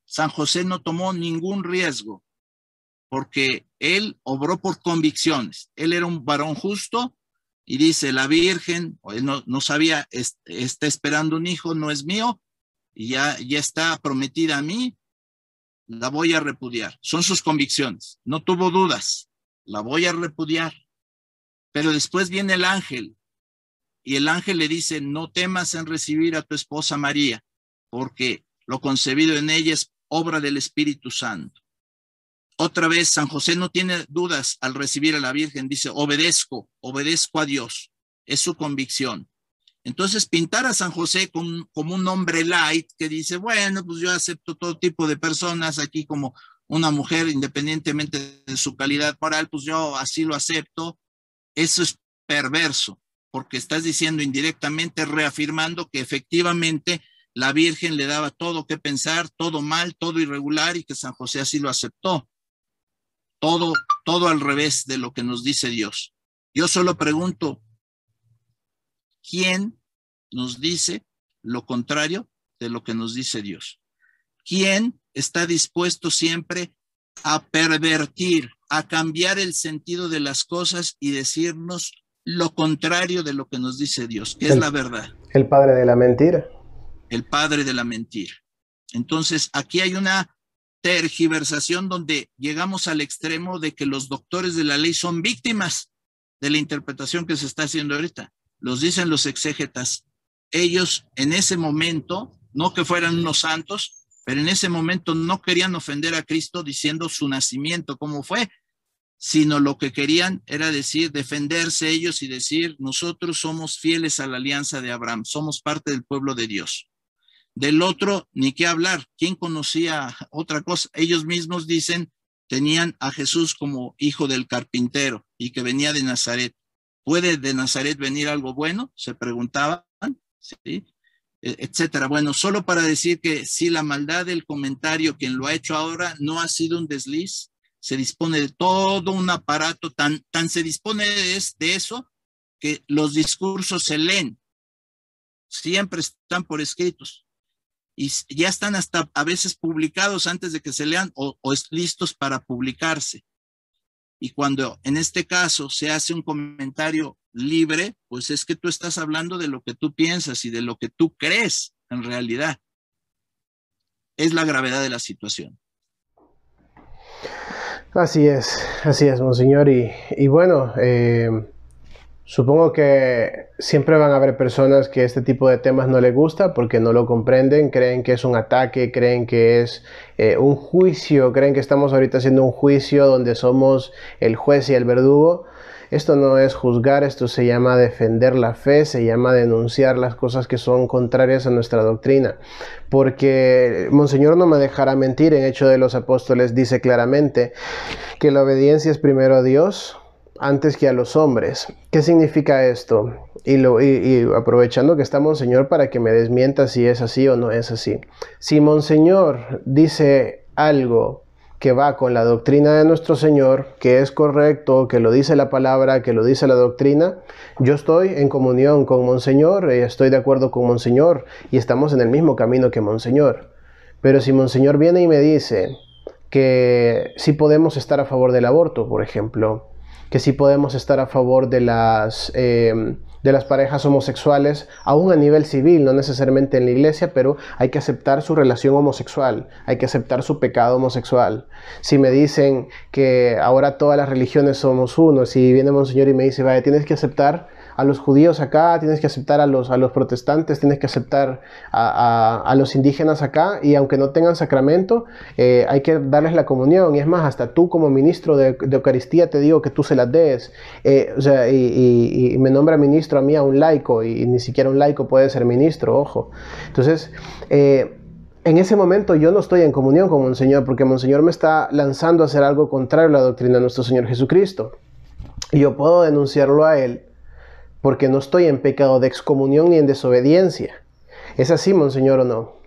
San José no tomó ningún riesgo, porque él obró por convicciones. Él era un varón justo, y dice, la Virgen, él no sabía, está esperando un hijo, no es mío, y ya está prometida a mí, la voy a repudiar. Son sus convicciones. No tuvo dudas. La voy a repudiar. Pero después viene el ángel, y el ángel le dice, no temas en recibir a tu esposa María, porque lo concebido en ella es obra del Espíritu Santo. Otra vez, San José no tiene dudas al recibir a la Virgen. Dice, obedezco a Dios. Es su convicción. Entonces, pintar a San José como un hombre light que dice, bueno, pues yo acepto todo tipo de personas aquí como una mujer, independientemente de su calidad moral, pues yo así lo acepto. Eso es perverso, porque estás diciendo indirectamente, reafirmando que efectivamente la Virgen le daba todo que pensar, todo mal, todo irregular, y que San José así lo aceptó. Todo al revés de lo que nos dice Dios. Yo solo pregunto, ¿quién nos dice lo contrario de lo que nos dice Dios? ¿Quién está dispuesto siempre a pervertir, a cambiar el sentido de las cosas y decirnos lo contrario de lo que nos dice Dios, que es la verdad? El padre de la mentira. El padre de la mentira. Entonces, aquí hay una tergiversación donde llegamos al extremo de que los doctores de la ley son víctimas de la interpretación que se está haciendo ahorita. Los dicen los exégetas. Ellos en ese momento, no que fueran unos santos, pero en ese momento no querían ofender a Cristo diciendo su nacimiento, cómo fue, sino lo que querían era decir, defenderse ellos y decir, nosotros somos fieles a la alianza de Abraham, somos parte del pueblo de Dios. Del otro, ni qué hablar. ¿Quién conocía otra cosa? Ellos mismos dicen, tenían a Jesús como hijo del carpintero y que venía de Nazaret. ¿Puede de Nazaret venir algo bueno? Se preguntaban, ¿sí? Etcétera. Bueno, solo para decir que si la maldad del comentario, quien lo ha hecho ahora, no ha sido un desliz, se dispone de todo un aparato, tan se dispone de eso, que los discursos se leen, siempre están por escritos, y ya están hasta a veces publicados antes de que se lean o listos para publicarse. Y cuando en este caso se hace un comentario libre, pues es que tú estás hablando de lo que tú piensas y de lo que tú crees en realidad. Es la gravedad de la situación. Así es, monseñor. Y bueno, supongo que siempre van a haber personas que este tipo de temas no les gusta porque no lo comprenden, creen que es un ataque, creen que es un juicio, creen que estamos ahorita haciendo un juicio donde somos el juez y el verdugo. Esto no es juzgar, esto se llama defender la fe, se llama denunciar las cosas que son contrarias a nuestra doctrina. Porque monseñor no me dejará mentir, en Hechos de los Apóstoles dice claramente que la obediencia es primero a Dios antes que a los hombres. ¿Qué significa esto? Y aprovechando que está monseñor para que me desmienta si es así o no es así. Si monseñor dice algo que va con la doctrina de nuestro Señor, que es correcto, que lo dice la palabra, que lo dice la doctrina, yo estoy en comunión con monseñor, estoy de acuerdo con monseñor y estamos en el mismo camino que monseñor. Pero si monseñor viene y me dice que sí podemos estar a favor del aborto, por ejemplo, que sí podemos estar a favor de las parejas homosexuales, aún a nivel civil, no necesariamente en la iglesia, pero hay que aceptar su relación homosexual, hay que aceptar su pecado homosexual. Si me dicen que ahora todas las religiones somos uno, si viene monseñor y me dice, vaya, tienes que aceptar a los judíos acá, tienes que aceptar a los protestantes, tienes que aceptar a los indígenas acá, y aunque no tengan sacramento, hay que darles la comunión, y es más, hasta tú como ministro de Eucaristía te digo que tú se las des, y me nombra ministro a mí, a un laico, y ni siquiera un laico puede ser ministro, ojo. Entonces, en ese momento yo no estoy en comunión con monseñor, porque monseñor me está lanzando a hacer algo contrario a la doctrina de nuestro Señor Jesucristo. yo puedo denunciarlo a él porque no estoy en pecado de excomunión ni en desobediencia. ¿Es así, monseñor, o no?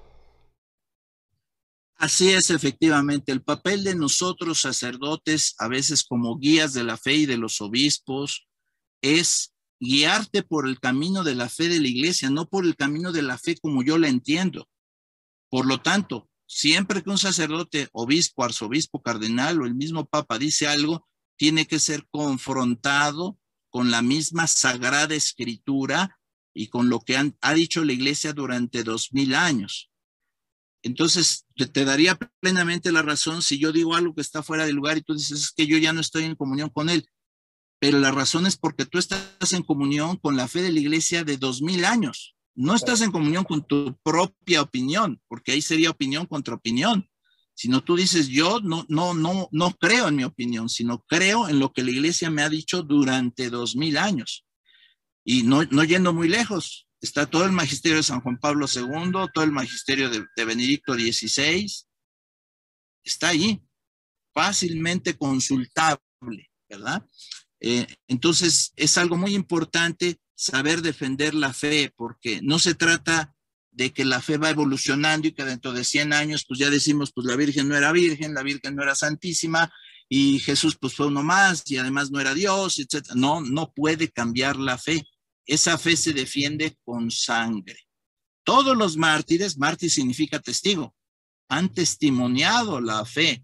Así es, efectivamente. El papel de nosotros sacerdotes, a veces como guías de la fe y de los obispos, es guiarte por el camino de la fe de la iglesia, no por el camino de la fe como yo la entiendo. Por lo tanto, siempre que un sacerdote, obispo, arzobispo, cardenal o el mismo papa dice algo, tiene que ser confrontado con la misma sagrada escritura y con lo que ha dicho la iglesia durante 2000 años. Entonces, te daría plenamente la razón si yo digo algo que está fuera de lugar y tú dices, es que yo ya no estoy en comunión con él. Pero la razón es porque tú estás en comunión con la fe de la iglesia de 2000 años. No estás en comunión con tu propia opinión, porque ahí sería opinión contra opinión. Sino tú dices, yo no creo en mi opinión, sino creo en lo que la iglesia me ha dicho durante 2000 años. Y no yendo muy lejos, está todo el magisterio de San Juan Pablo II, todo el magisterio de Benedicto XVI, está ahí, fácilmente consultable, ¿verdad? Entonces, es algo muy importante saber defender la fe, porque no se trata de que la fe va evolucionando y que dentro de 100 años, pues ya decimos, pues la Virgen no era virgen, la Virgen no era santísima, y Jesús pues fue uno más, y además no era Dios, etc. No puede cambiar la fe. Esa fe se defiende con sangre. Todos los mártires, mártir significa testigo, han testimoniado la fe.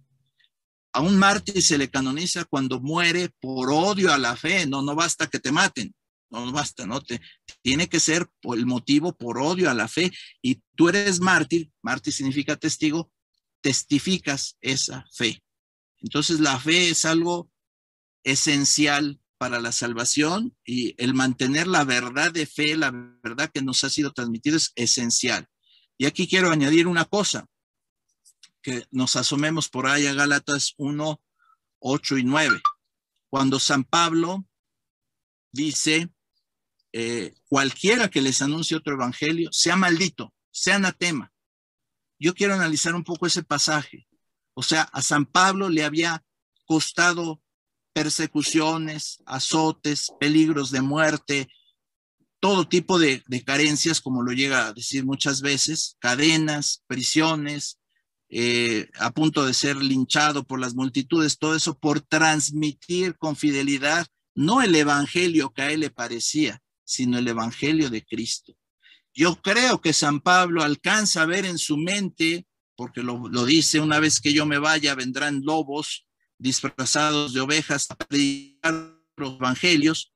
A un mártir se le canoniza cuando muere por odio a la fe, no basta que te maten, no basta, tiene que ser por el motivo por odio a la fe, y tú eres mártir, mártir significa testigo, testificas esa fe. Entonces la fe es algo esencial para la salvación, y el mantener la verdad de fe, la verdad que nos ha sido transmitida, es esencial. Y aquí quiero añadir una cosa, que nos asomemos por ahí a Gálatas 1, 8 y 9. Cuando San Pablo dice, cualquiera que les anuncie otro evangelio, sea maldito, sea anatema. Yo quiero analizar un poco ese pasaje. O sea, a San Pablo le había costado persecuciones, azotes, peligros de muerte, todo tipo de carencias, como lo llega a decir muchas veces, cadenas, prisiones, a punto de ser linchado por las multitudes, todo eso por transmitir con fidelidad no el evangelio que a él le parecía, sino el evangelio de Cristo. Yo creo que San Pablo alcanza a ver en su mente, porque lo dice, una vez que yo me vaya vendrán lobos disfrazados de ovejas a predicar los evangelios.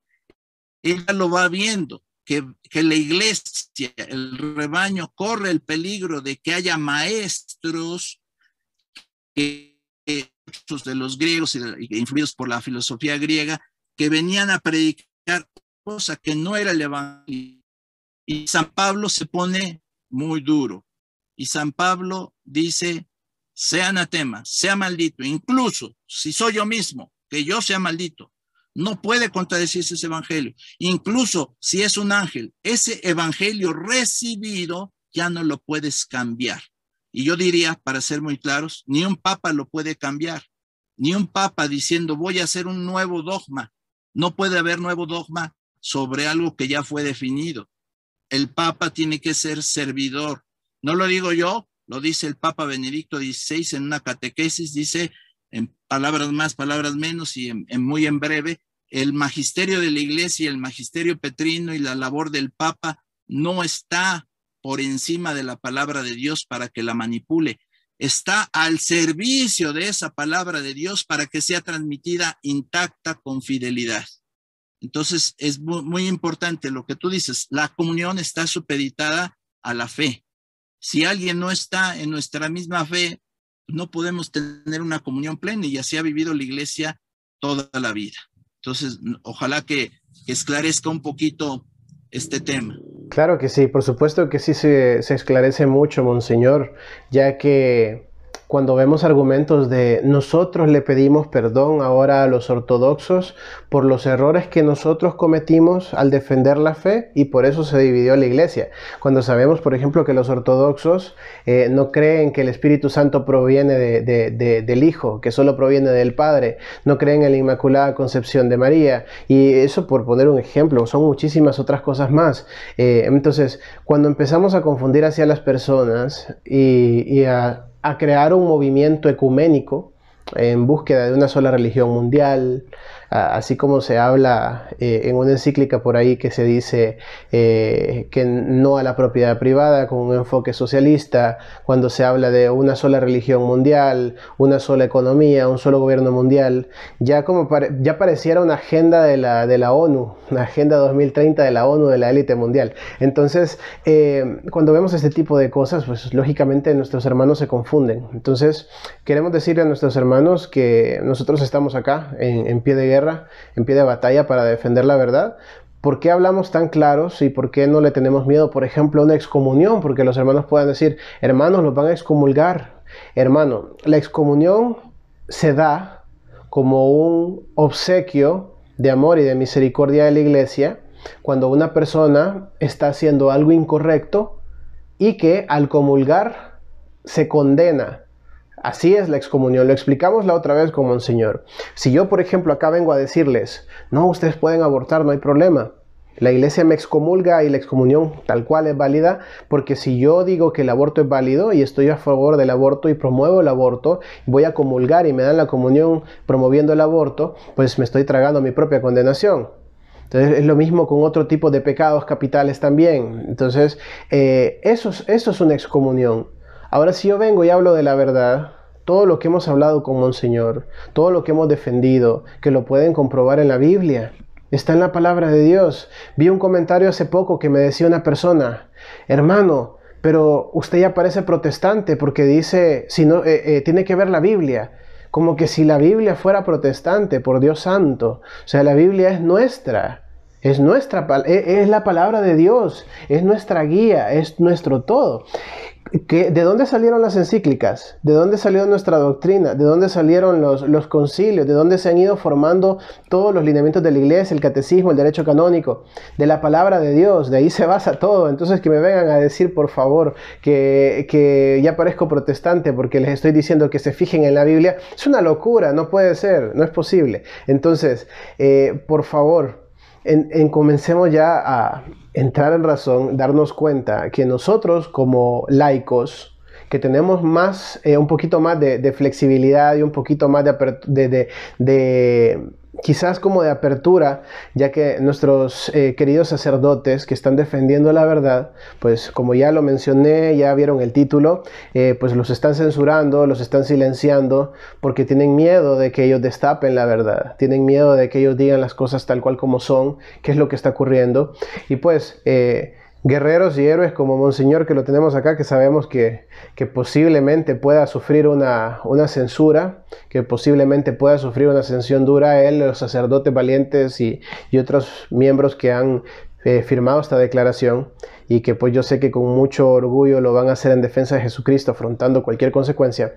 Él lo va viendo, que la iglesia, el rebaño, corre el peligro de que haya maestros que muchos de los griegos y influidos por la filosofía griega, que venían a predicar cosa que no era el evangelio. Y San Pablo se pone muy duro. Y San Pablo dice, sea anatema, sea maldito, incluso si soy yo mismo, que yo sea maldito. No puede contradecirse ese evangelio. Incluso si es un ángel, ese evangelio recibido ya no lo puedes cambiar. Y yo diría, para ser muy claros, ni un papa lo puede cambiar. Ni un papa diciendo voy a hacer un nuevo dogma. No puede haber nuevo dogma sobre algo que ya fue definido. El papa tiene que ser servidor. No lo digo yo, lo dice el Papa Benedicto XVI en una catequesis, dice en palabras más, palabras menos y muy en breve, el magisterio de la iglesia, el magisterio petrino y la labor del Papa no está por encima de la palabra de Dios para que la manipule, está al servicio de esa palabra de Dios para que sea transmitida intacta con fidelidad. Entonces es muy importante lo que tú dices, la comunión está supeditada a la fe. Si alguien no está en nuestra misma fe, no podemos tener una comunión plena, y así ha vivido la iglesia toda la vida. Entonces, ojalá que esclarezca un poquito este tema. Claro que sí, por supuesto que sí se esclarece mucho, monseñor, ya que cuando vemos argumentos de nosotros le pedimos perdón ahora a los ortodoxos por los errores que nosotros cometimos al defender la fe y por eso se dividió la iglesia. Cuando sabemos, por ejemplo, que los ortodoxos no creen que el Espíritu Santo proviene del Hijo, que solo proviene del Padre, no creen en la Inmaculada Concepción de María, y eso por poner un ejemplo, son muchísimas otras cosas más. Entonces, cuando empezamos a confundir hacia las personas y a crear un movimiento ecuménico en búsqueda de una sola religión mundial, así como se habla en una encíclica por ahí que se dice que no a la propiedad privada con un enfoque socialista, cuando se habla de una sola religión mundial, una sola economía, un solo gobierno mundial, ya pareciera una agenda de la ONU, una agenda 2030 de la ONU, de la élite mundial. Entonces, cuando vemos este tipo de cosas, pues lógicamente nuestros hermanos se confunden. Entonces, queremos decirle a nuestros hermanos que nosotros estamos acá en pie de guerra, en pie de batalla para defender la verdad. ¿Por qué hablamos tan claros y por qué no le tenemos miedo, por ejemplo, a una excomunión? Porque los hermanos puedan decir, hermanos, los van a excomulgar. Hermano, la excomunión se da como un obsequio de amor y de misericordia de la iglesia cuando una persona está haciendo algo incorrecto y que al comulgar se condena. Así es la excomunión, lo explicamos la otra vez con Monseñor. Si yo, por ejemplo, acá vengo a decirles, no, ustedes pueden abortar, no hay problema. La iglesia me excomulga y la excomunión tal cual es válida, porque si yo digo que el aborto es válido y estoy a favor del aborto y promuevo el aborto, voy a comulgar y me dan la comunión promoviendo el aborto, pues me estoy tragando mi propia condenación. Entonces es lo mismo con otro tipo de pecados capitales también. Entonces eso es una excomunión. Ahora, si yo vengo y hablo de la verdad, todo lo que hemos hablado con Monseñor, todo lo que hemos defendido, que lo pueden comprobar en la Biblia, está en la palabra de Dios. Vi un comentario hace poco que me decía una persona, hermano, pero usted ya parece protestante porque dice, si no, tiene que ver la Biblia. Como que si la Biblia fuera protestante, por Dios santo. O sea, la Biblia es nuestra. Es la palabra de Dios, es nuestra guía, es nuestro todo. ¿De dónde salieron las encíclicas? ¿De dónde salió nuestra doctrina? ¿De dónde salieron los concilios? ¿De dónde se han ido formando todos los lineamientos de la iglesia, el catecismo, el derecho canónico? De la palabra de Dios, de ahí se basa todo. Entonces que me vengan a decir, por favor, que ya parezco protestante porque les estoy diciendo que se fijen en la Biblia, es una locura, no puede ser, no es posible. Entonces, por favor, comencemos ya a entrar en razón, darnos cuenta que nosotros como laicos, que tenemos más, un poquito más de flexibilidad y un poquito más quizás como de apertura, ya que nuestros queridos sacerdotes que están defendiendo la verdad, pues como ya lo mencioné, ya vieron el título, pues los están censurando, los están silenciando, porque tienen miedo de que ellos destapen la verdad, tienen miedo de que ellos digan las cosas tal cual como son, qué es lo que está ocurriendo, y pues guerreros y héroes como Monseñor, que lo tenemos acá, que sabemos que posiblemente pueda sufrir una censura, que posiblemente pueda sufrir una sanción dura, él, los sacerdotes valientes y otros miembros que han firmado esta declaración, y que pues yo sé que con mucho orgullo lo van a hacer en defensa de Jesucristo, afrontando cualquier consecuencia.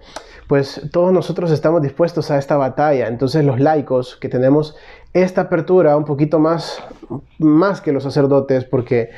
Pues todos nosotros estamos dispuestos a esta batalla. Entonces los laicos que tenemos esta apertura un poquito más que los sacerdotes, porque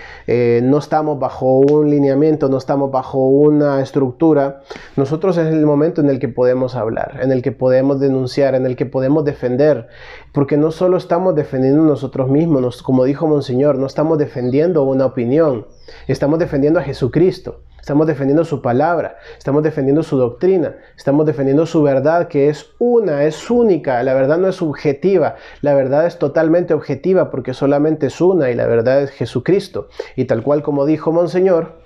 no estamos bajo un lineamiento, no estamos bajo una estructura, nosotros es el momento en el que podemos hablar, en el que podemos denunciar, en el que podemos defender, porque no solo estamos defendiendo nosotros mismos, como dijo Monseñor, no estamos defendiendo una opinión, estamos defendiendo a Jesucristo. Estamos defendiendo su palabra, estamos defendiendo su doctrina, estamos defendiendo su verdad, que es una, es única. La verdad no es subjetiva, la verdad es totalmente objetiva porque solamente es una, y la verdad es Jesucristo. Y tal cual como dijo Monseñor,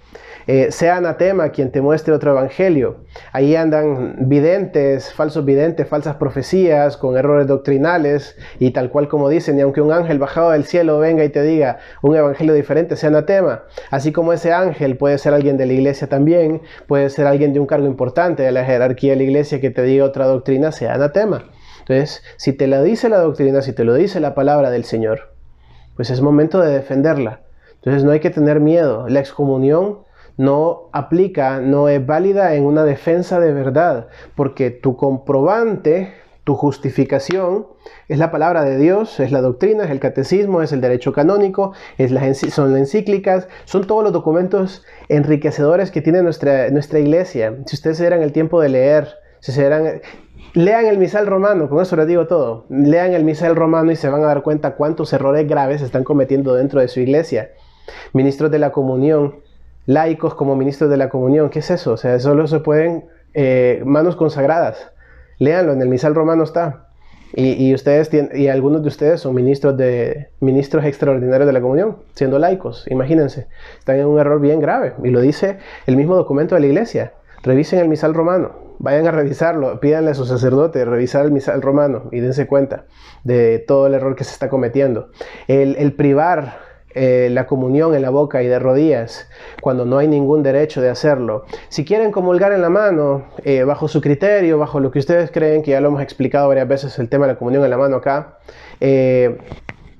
sea anatema quien te muestre otro evangelio. Ahí andan videntes, falsos videntes, falsas profecías con errores doctrinales, y tal cual como dicen, y aunque un ángel bajado del cielo venga y te diga un evangelio diferente, sea anatema. Así como ese ángel puede ser alguien de la iglesia también, puede ser alguien de un cargo importante de la jerarquía de la iglesia que te diga otra doctrina, sea anatema. Entonces, si te la dice la doctrina, si te lo dice la palabra del Señor, pues es momento de defenderla. Entonces no hay que tener miedo. La excomunión no aplica, no es válida en una defensa de verdad, porque tu comprobante, tu justificación es la palabra de Dios, es la doctrina, es el catecismo, es el derecho canónico, son las encíclicas, son todos los documentos enriquecedores que tiene nuestra iglesia. Si ustedes se dieran el tiempo de leer, lean el misal romano, con eso les digo todo. Lean el misal romano y se van a dar cuenta cuántos errores graves están cometiendo dentro de su iglesia. Ministros de la comunión, laicos como ministros de la comunión, ¿qué es eso? O sea, solo se pueden manos consagradas. Léanlo, en el misal romano está. Y algunos de ustedes son ministros extraordinarios de la comunión, siendo laicos, imagínense. Están en un error bien grave, y lo dice el mismo documento de la iglesia. Revisen el misal romano, vayan a revisarlo, pídanle a su sacerdote revisar el misal romano y dense cuenta de todo el error que se está cometiendo. El privar la comunión en la boca y de rodillas cuando no hay ningún derecho de hacerlo. Si quieren comulgar en la mano, bajo su criterio, bajo lo que ustedes creen, que ya lo hemos explicado varias veces el tema de la comunión en la mano acá,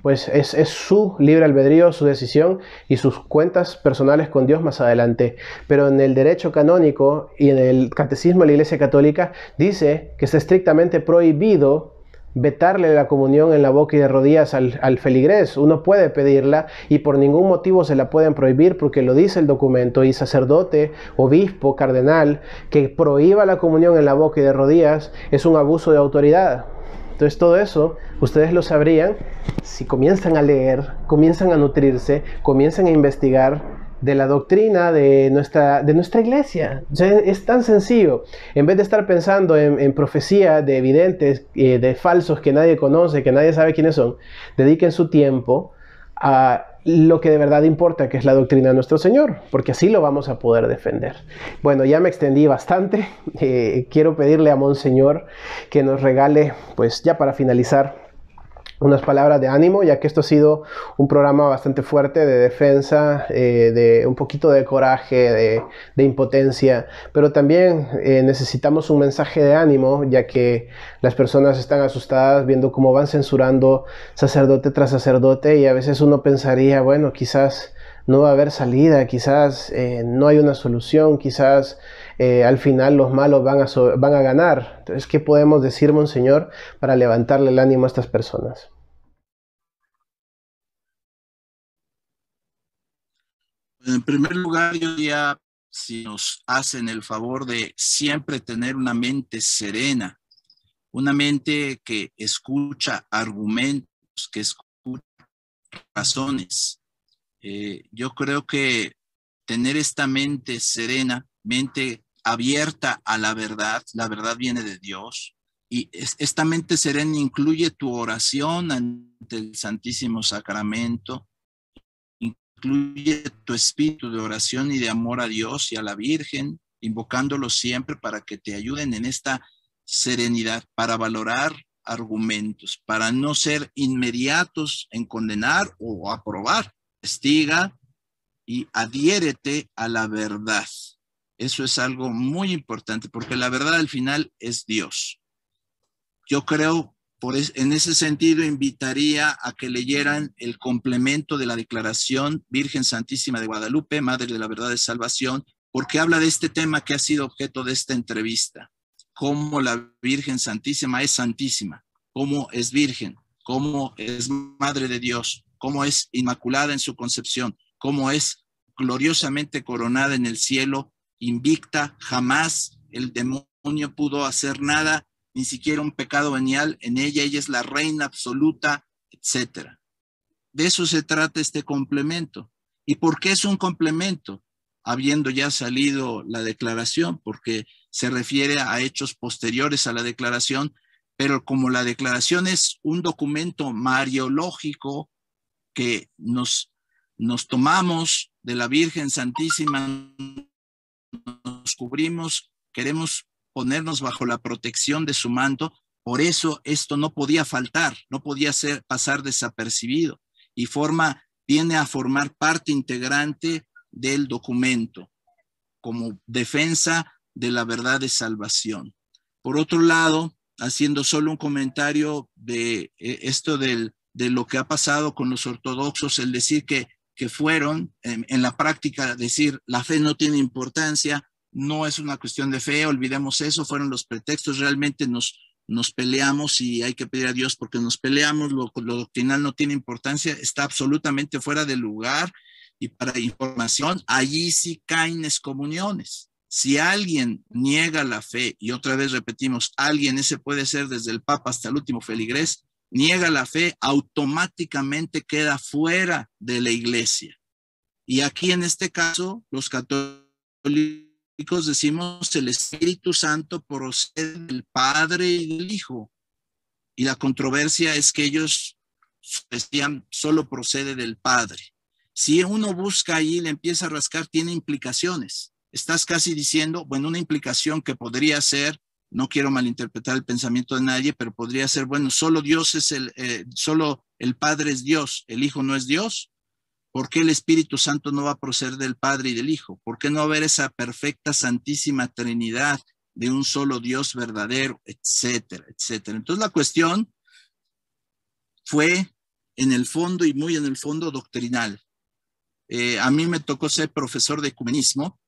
pues es su libre albedrío, su decisión y sus cuentas personales con Dios más adelante. Pero en el derecho canónico y en el catecismo de la Iglesia Católica dice que está estrictamente prohibido vetarle la comunión en la boca y de rodillas al feligrés. Uno puede pedirla y por ningún motivo se la pueden prohibir, porque lo dice el documento, y sacerdote, obispo, cardenal, que prohíba la comunión en la boca y de rodillas es un abuso de autoridad. Entonces todo eso ustedes lo sabrían si comienzan a leer, comienzan a nutrirse, comienzan a investigar de la doctrina de nuestra iglesia. O sea, es tan sencillo. En vez de estar pensando en profecía de evidentes, de falsos que nadie conoce, que nadie sabe quiénes son, dediquen su tiempo a lo que de verdad importa, que es la doctrina de nuestro Señor, porque así lo vamos a poder defender. Bueno, ya me extendí bastante. Quiero pedirle a Monseñor que nos regale, pues ya para finalizar, unas palabras de ánimo, ya que esto ha sido un programa bastante fuerte de defensa, de un poquito de coraje, de impotencia, pero también necesitamos un mensaje de ánimo, ya que las personas están asustadas viendo cómo van censurando sacerdote tras sacerdote, y a veces uno pensaría, bueno, quizás no va a haber salida, quizás no hay una solución, quizás al final los malos van a ganar. Entonces, ¿qué podemos decir, Monseñor, para levantarle el ánimo a estas personas? En primer lugar, yo diría, si nos hacen el favor de siempre tener una mente serena, una mente que escucha argumentos, que escucha razones. Yo creo que tener esta mente serena, mente abierta a la verdad viene de Dios, y esta mente serena incluye tu oración ante el Santísimo Sacramento, incluye tu espíritu de oración y de amor a Dios y a la Virgen, invocándolos siempre para que te ayuden en esta serenidad, para valorar argumentos, para no ser inmediatos en condenar o aprobar. Investiga y adhiérete a la verdad. Eso es algo muy importante, porque la verdad al final es Dios. Yo creo, en ese sentido, invitaría a que leyeran el complemento de la Declaración Virgen Santísima de Guadalupe, Madre de la Verdad de Salvación, porque habla de este tema que ha sido objeto de esta entrevista: cómo la Virgen Santísima es santísima, cómo es virgen, cómo es Madre de Dios, cómo es inmaculada en su concepción, cómo es gloriosamente coronada en el cielo, invicta, jamás el demonio pudo hacer nada, ni siquiera un pecado venial en ella, ella es la reina absoluta, etc. De eso se trata este complemento. ¿Y por qué es un complemento? Habiendo ya salido la declaración, porque se refiere a hechos posteriores a la declaración, pero como la declaración es un documento mariológico que nos tomamos de la Virgen Santísima, nos cubrimos, queremos ponernos bajo la protección de su manto, por eso esto no podía faltar, no podía pasar desapercibido, y viene a formar parte integrante del documento como defensa de la verdad de salvación. Por otro lado, haciendo solo un comentario de esto de lo que ha pasado con los ortodoxos, el decir que que fueron en la práctica decir la fe no tiene importancia, no es una cuestión de fe, olvidemos eso, fueron los pretextos, realmente nos peleamos y hay que pedir a Dios porque nos peleamos, lo doctrinal no tiene importancia, está absolutamente fuera de lugar. Y para información, allí sí caen excomuniones. Si alguien niega la fe, y otra vez repetimos, alguien, ese puede ser desde el Papa hasta el último feligrés, niega la fe, automáticamente queda fuera de la iglesia. Y aquí en este caso, los católicos decimos el Espíritu Santo procede del Padre y del Hijo. Y la controversia es que ellos decían solo procede del Padre. Si uno busca ahí, le empieza a rascar, tiene implicaciones. Estás casi diciendo, bueno, una implicación que podría ser, no quiero malinterpretar el pensamiento de nadie, pero podría ser, bueno, solo Dios es solo el Padre es Dios, el Hijo no es Dios. ¿Por qué el Espíritu Santo no va a proceder del Padre y del Hijo? ¿Por qué no va a haber esa perfecta santísima Trinidad de un solo Dios verdadero, etcétera, etcétera? Entonces la cuestión fue en el fondo y muy en el fondo doctrinal. A mí me tocó ser profesor de ecumenismo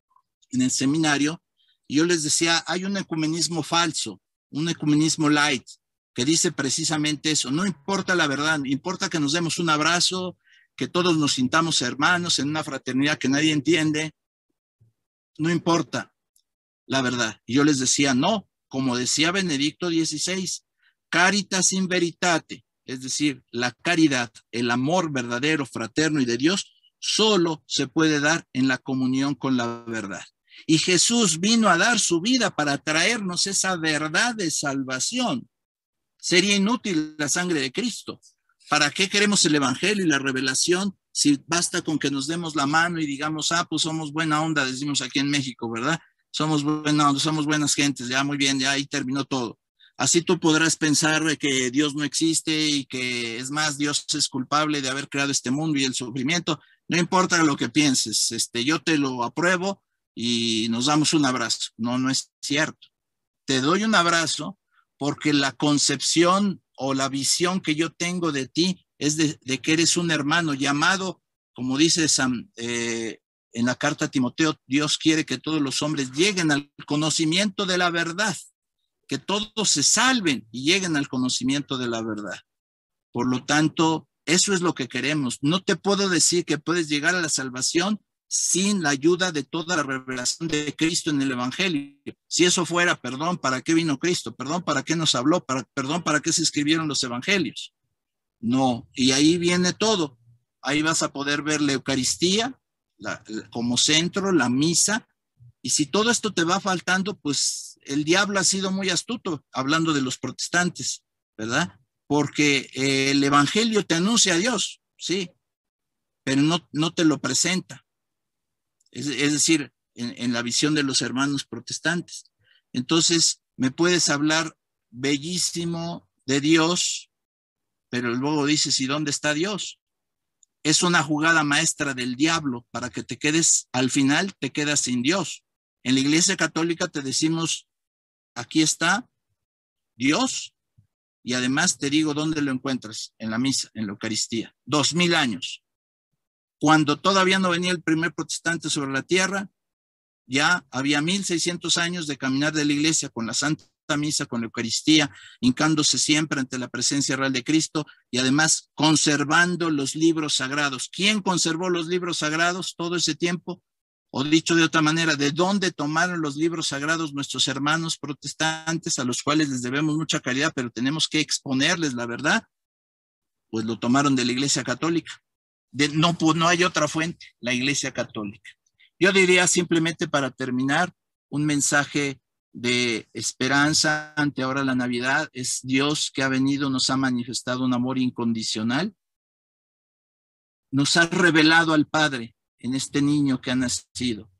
en el seminario y yo les decía, hay un ecumenismo falso, un ecumenismo light, que dice precisamente eso, no importa la verdad, importa que nos demos un abrazo, que todos nos sintamos hermanos en una fraternidad que nadie entiende, no importa la verdad. Y yo les decía, no, como decía Benedicto XVI, caritas in veritate, es decir, la caridad, el amor verdadero, fraterno y de Dios, solo se puede dar en la comunión con la verdad. Y Jesús vino a dar su vida para traernos esa verdad de salvación. Sería inútil la sangre de Cristo. ¿Para qué queremos el evangelio y la revelación si basta con que nos demos la mano y digamos, pues somos buena onda, decimos aquí en México, ¿verdad? Somos buena onda, somos buenas gentes, ya muy bien, ya ahí terminó todo. Así tú podrás pensar que Dios no existe y que es más, Dios es culpable de haber creado este mundo y el sufrimiento. No importa lo que pienses, yo te lo apruebo y nos damos un abrazo. No, no es cierto. Te doy un abrazo porque la concepción o la visión que yo tengo de ti es de que eres un hermano llamado, como dice en la carta a Timoteo, Dios quiere que todos los hombres lleguen al conocimiento de la verdad, que todos se salven y lleguen al conocimiento de la verdad. Por lo tanto, eso es lo que queremos. No te puedo decir que puedes llegar a la salvación sin la ayuda de toda la revelación de Cristo en el Evangelio. Si eso fuera, perdón, ¿para qué vino Cristo? Perdón, ¿para qué nos habló? Perdón, ¿para qué se escribieron los Evangelios? No, y ahí viene todo. Ahí vas a poder ver la Eucaristía como centro, la misa, y si todo esto te va faltando, pues el diablo ha sido muy astuto, hablando de los protestantes, ¿verdad? Porque el Evangelio te anuncia a Dios, sí, pero no te lo presenta. Es decir, en la visión de los hermanos protestantes. Entonces, me puedes hablar bellísimo de Dios, pero luego dices, ¿y dónde está Dios? Es una jugada maestra del diablo para que te quedes, al final te quedas sin Dios. En la Iglesia Católica te decimos, aquí está Dios, y además te digo dónde lo encuentras, en la misa, en la Eucaristía. 2000 años. Cuando todavía no venía el primer protestante sobre la tierra, ya había 1600 años de caminar de la iglesia con la Santa Misa, con la Eucaristía, hincándose siempre ante la presencia real de Cristo y además conservando los libros sagrados. ¿Quién conservó los libros sagrados todo ese tiempo? O dicho de otra manera, ¿de dónde tomaron los libros sagrados nuestros hermanos protestantes, a los cuales les debemos mucha caridad, pero tenemos que exponerles la verdad? Pues lo tomaron de la Iglesia Católica. No hay otra fuente, la Iglesia Católica. Yo diría simplemente para terminar, un mensaje de esperanza ante ahora la Navidad. Es Dios que ha venido, nos ha manifestado un amor incondicional. Nos ha revelado al Padre en este niño que ha nacido.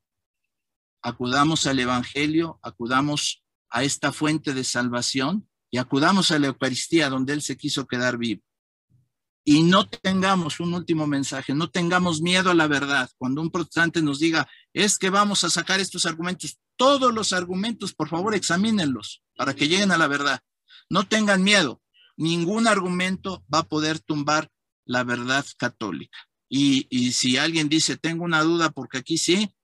Acudamos al Evangelio, acudamos a esta fuente de salvación y acudamos a la Eucaristía donde Él se quiso quedar vivo. Y no tengamos, un último mensaje, no tengamos miedo a la verdad. Cuando un protestante nos diga, es que vamos a sacar estos argumentos, todos los argumentos, por favor, examínenlos para que lleguen a la verdad. No tengan miedo, ningún argumento va a poder tumbar la verdad católica. Y si alguien dice, tengo una duda porque aquí sí,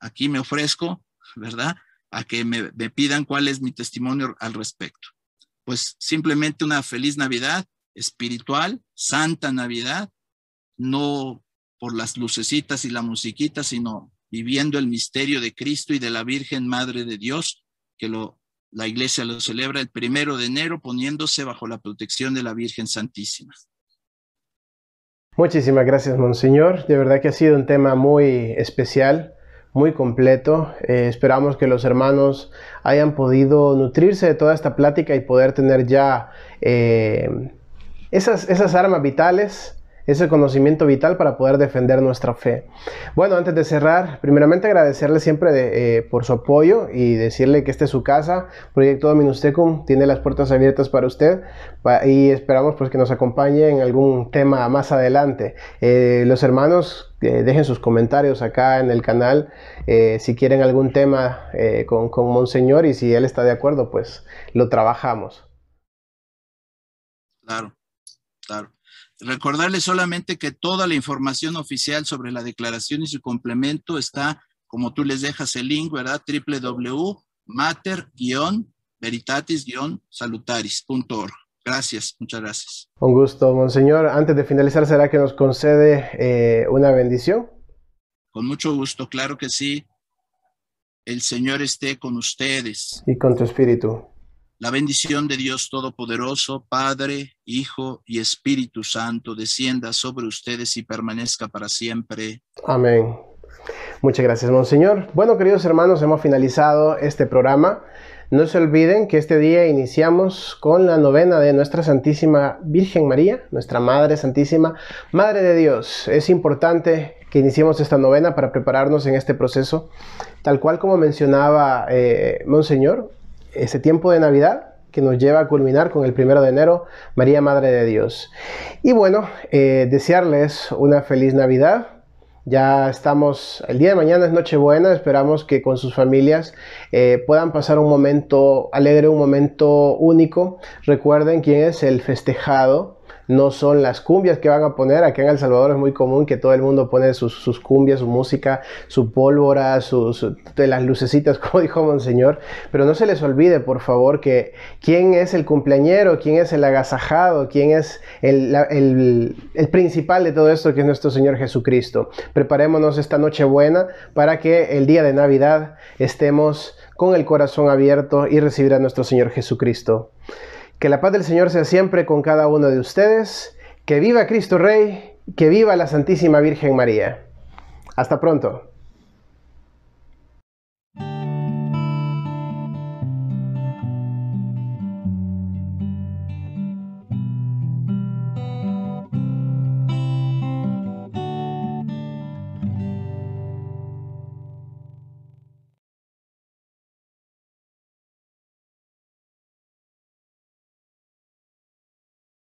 aquí me ofrezco, ¿verdad? A que me pidan cuál es mi testimonio al respecto. Pues simplemente una feliz Navidad espiritual, santa Navidad, no por las lucecitas y la musiquita, sino viviendo el misterio de Cristo y de la Virgen Madre de Dios, que la Iglesia lo celebra el 1 de enero poniéndose bajo la protección de la Virgen Santísima. Muchísimas gracias, Monseñor. De verdad que ha sido un tema muy especial, muy completo. Esperamos que los hermanos hayan podido nutrirse de toda esta plática y poder tener ya esas armas vitales, ese conocimiento vital para poder defender nuestra fe. Bueno, antes de cerrar, primeramente agradecerle siempre por su apoyo y decirle que esta es su casa. Proyecto Dominus Tecum tiene las puertas abiertas para usted y esperamos pues que nos acompañe en algún tema más adelante. Los hermanos dejen sus comentarios acá en el canal si quieren algún tema con Monseñor, y si él está de acuerdo pues lo trabajamos. Claro, claro. Recordarles solamente que toda la información oficial sobre la declaración y su complemento está, como tú les dejas el link, ¿verdad? www.mater-veritatis-salutaris.org. Gracias, muchas gracias. Un gusto, Monseñor. Antes de finalizar, ¿será que nos concede una bendición? Con mucho gusto, claro que sí. El Señor esté con ustedes. Y con tu espíritu. La bendición de Dios Todopoderoso, Padre, Hijo y Espíritu Santo, descienda sobre ustedes y permanezca para siempre. Amén. Muchas gracias, Monseñor. Bueno, queridos hermanos, hemos finalizado este programa. No se olviden que este día iniciamos con la novena de Nuestra Santísima Virgen María, nuestra Madre Santísima, Madre de Dios. Es importante que iniciemos esta novena para prepararnos en este proceso, tal cual como mencionaba Monseñor, ese tiempo de Navidad que nos lleva a culminar con el 1 de enero, María, Madre de Dios. Y bueno, desearles una feliz Navidad. Ya estamos, el día de mañana es Nochebuena, esperamos que con sus familias puedan pasar un momento alegre, un momento único. Recuerden quién es el festejado, no son las cumbias que van a poner. Aquí en El Salvador es muy común que todo el mundo pone sus cumbias, su música, su pólvora, de las lucecitas, como dijo Monseñor. Pero no se les olvide, por favor, que quién es el cumpleañero, quién es el agasajado, quién es el principal de todo esto, que es nuestro Señor Jesucristo. Preparémonos esta Nochebuena para que el día de Navidad estemos con el corazón abierto y recibir a nuestro Señor Jesucristo. Que la paz del Señor sea siempre con cada uno de ustedes. Que viva Cristo Rey, que viva la Santísima Virgen María. Hasta pronto.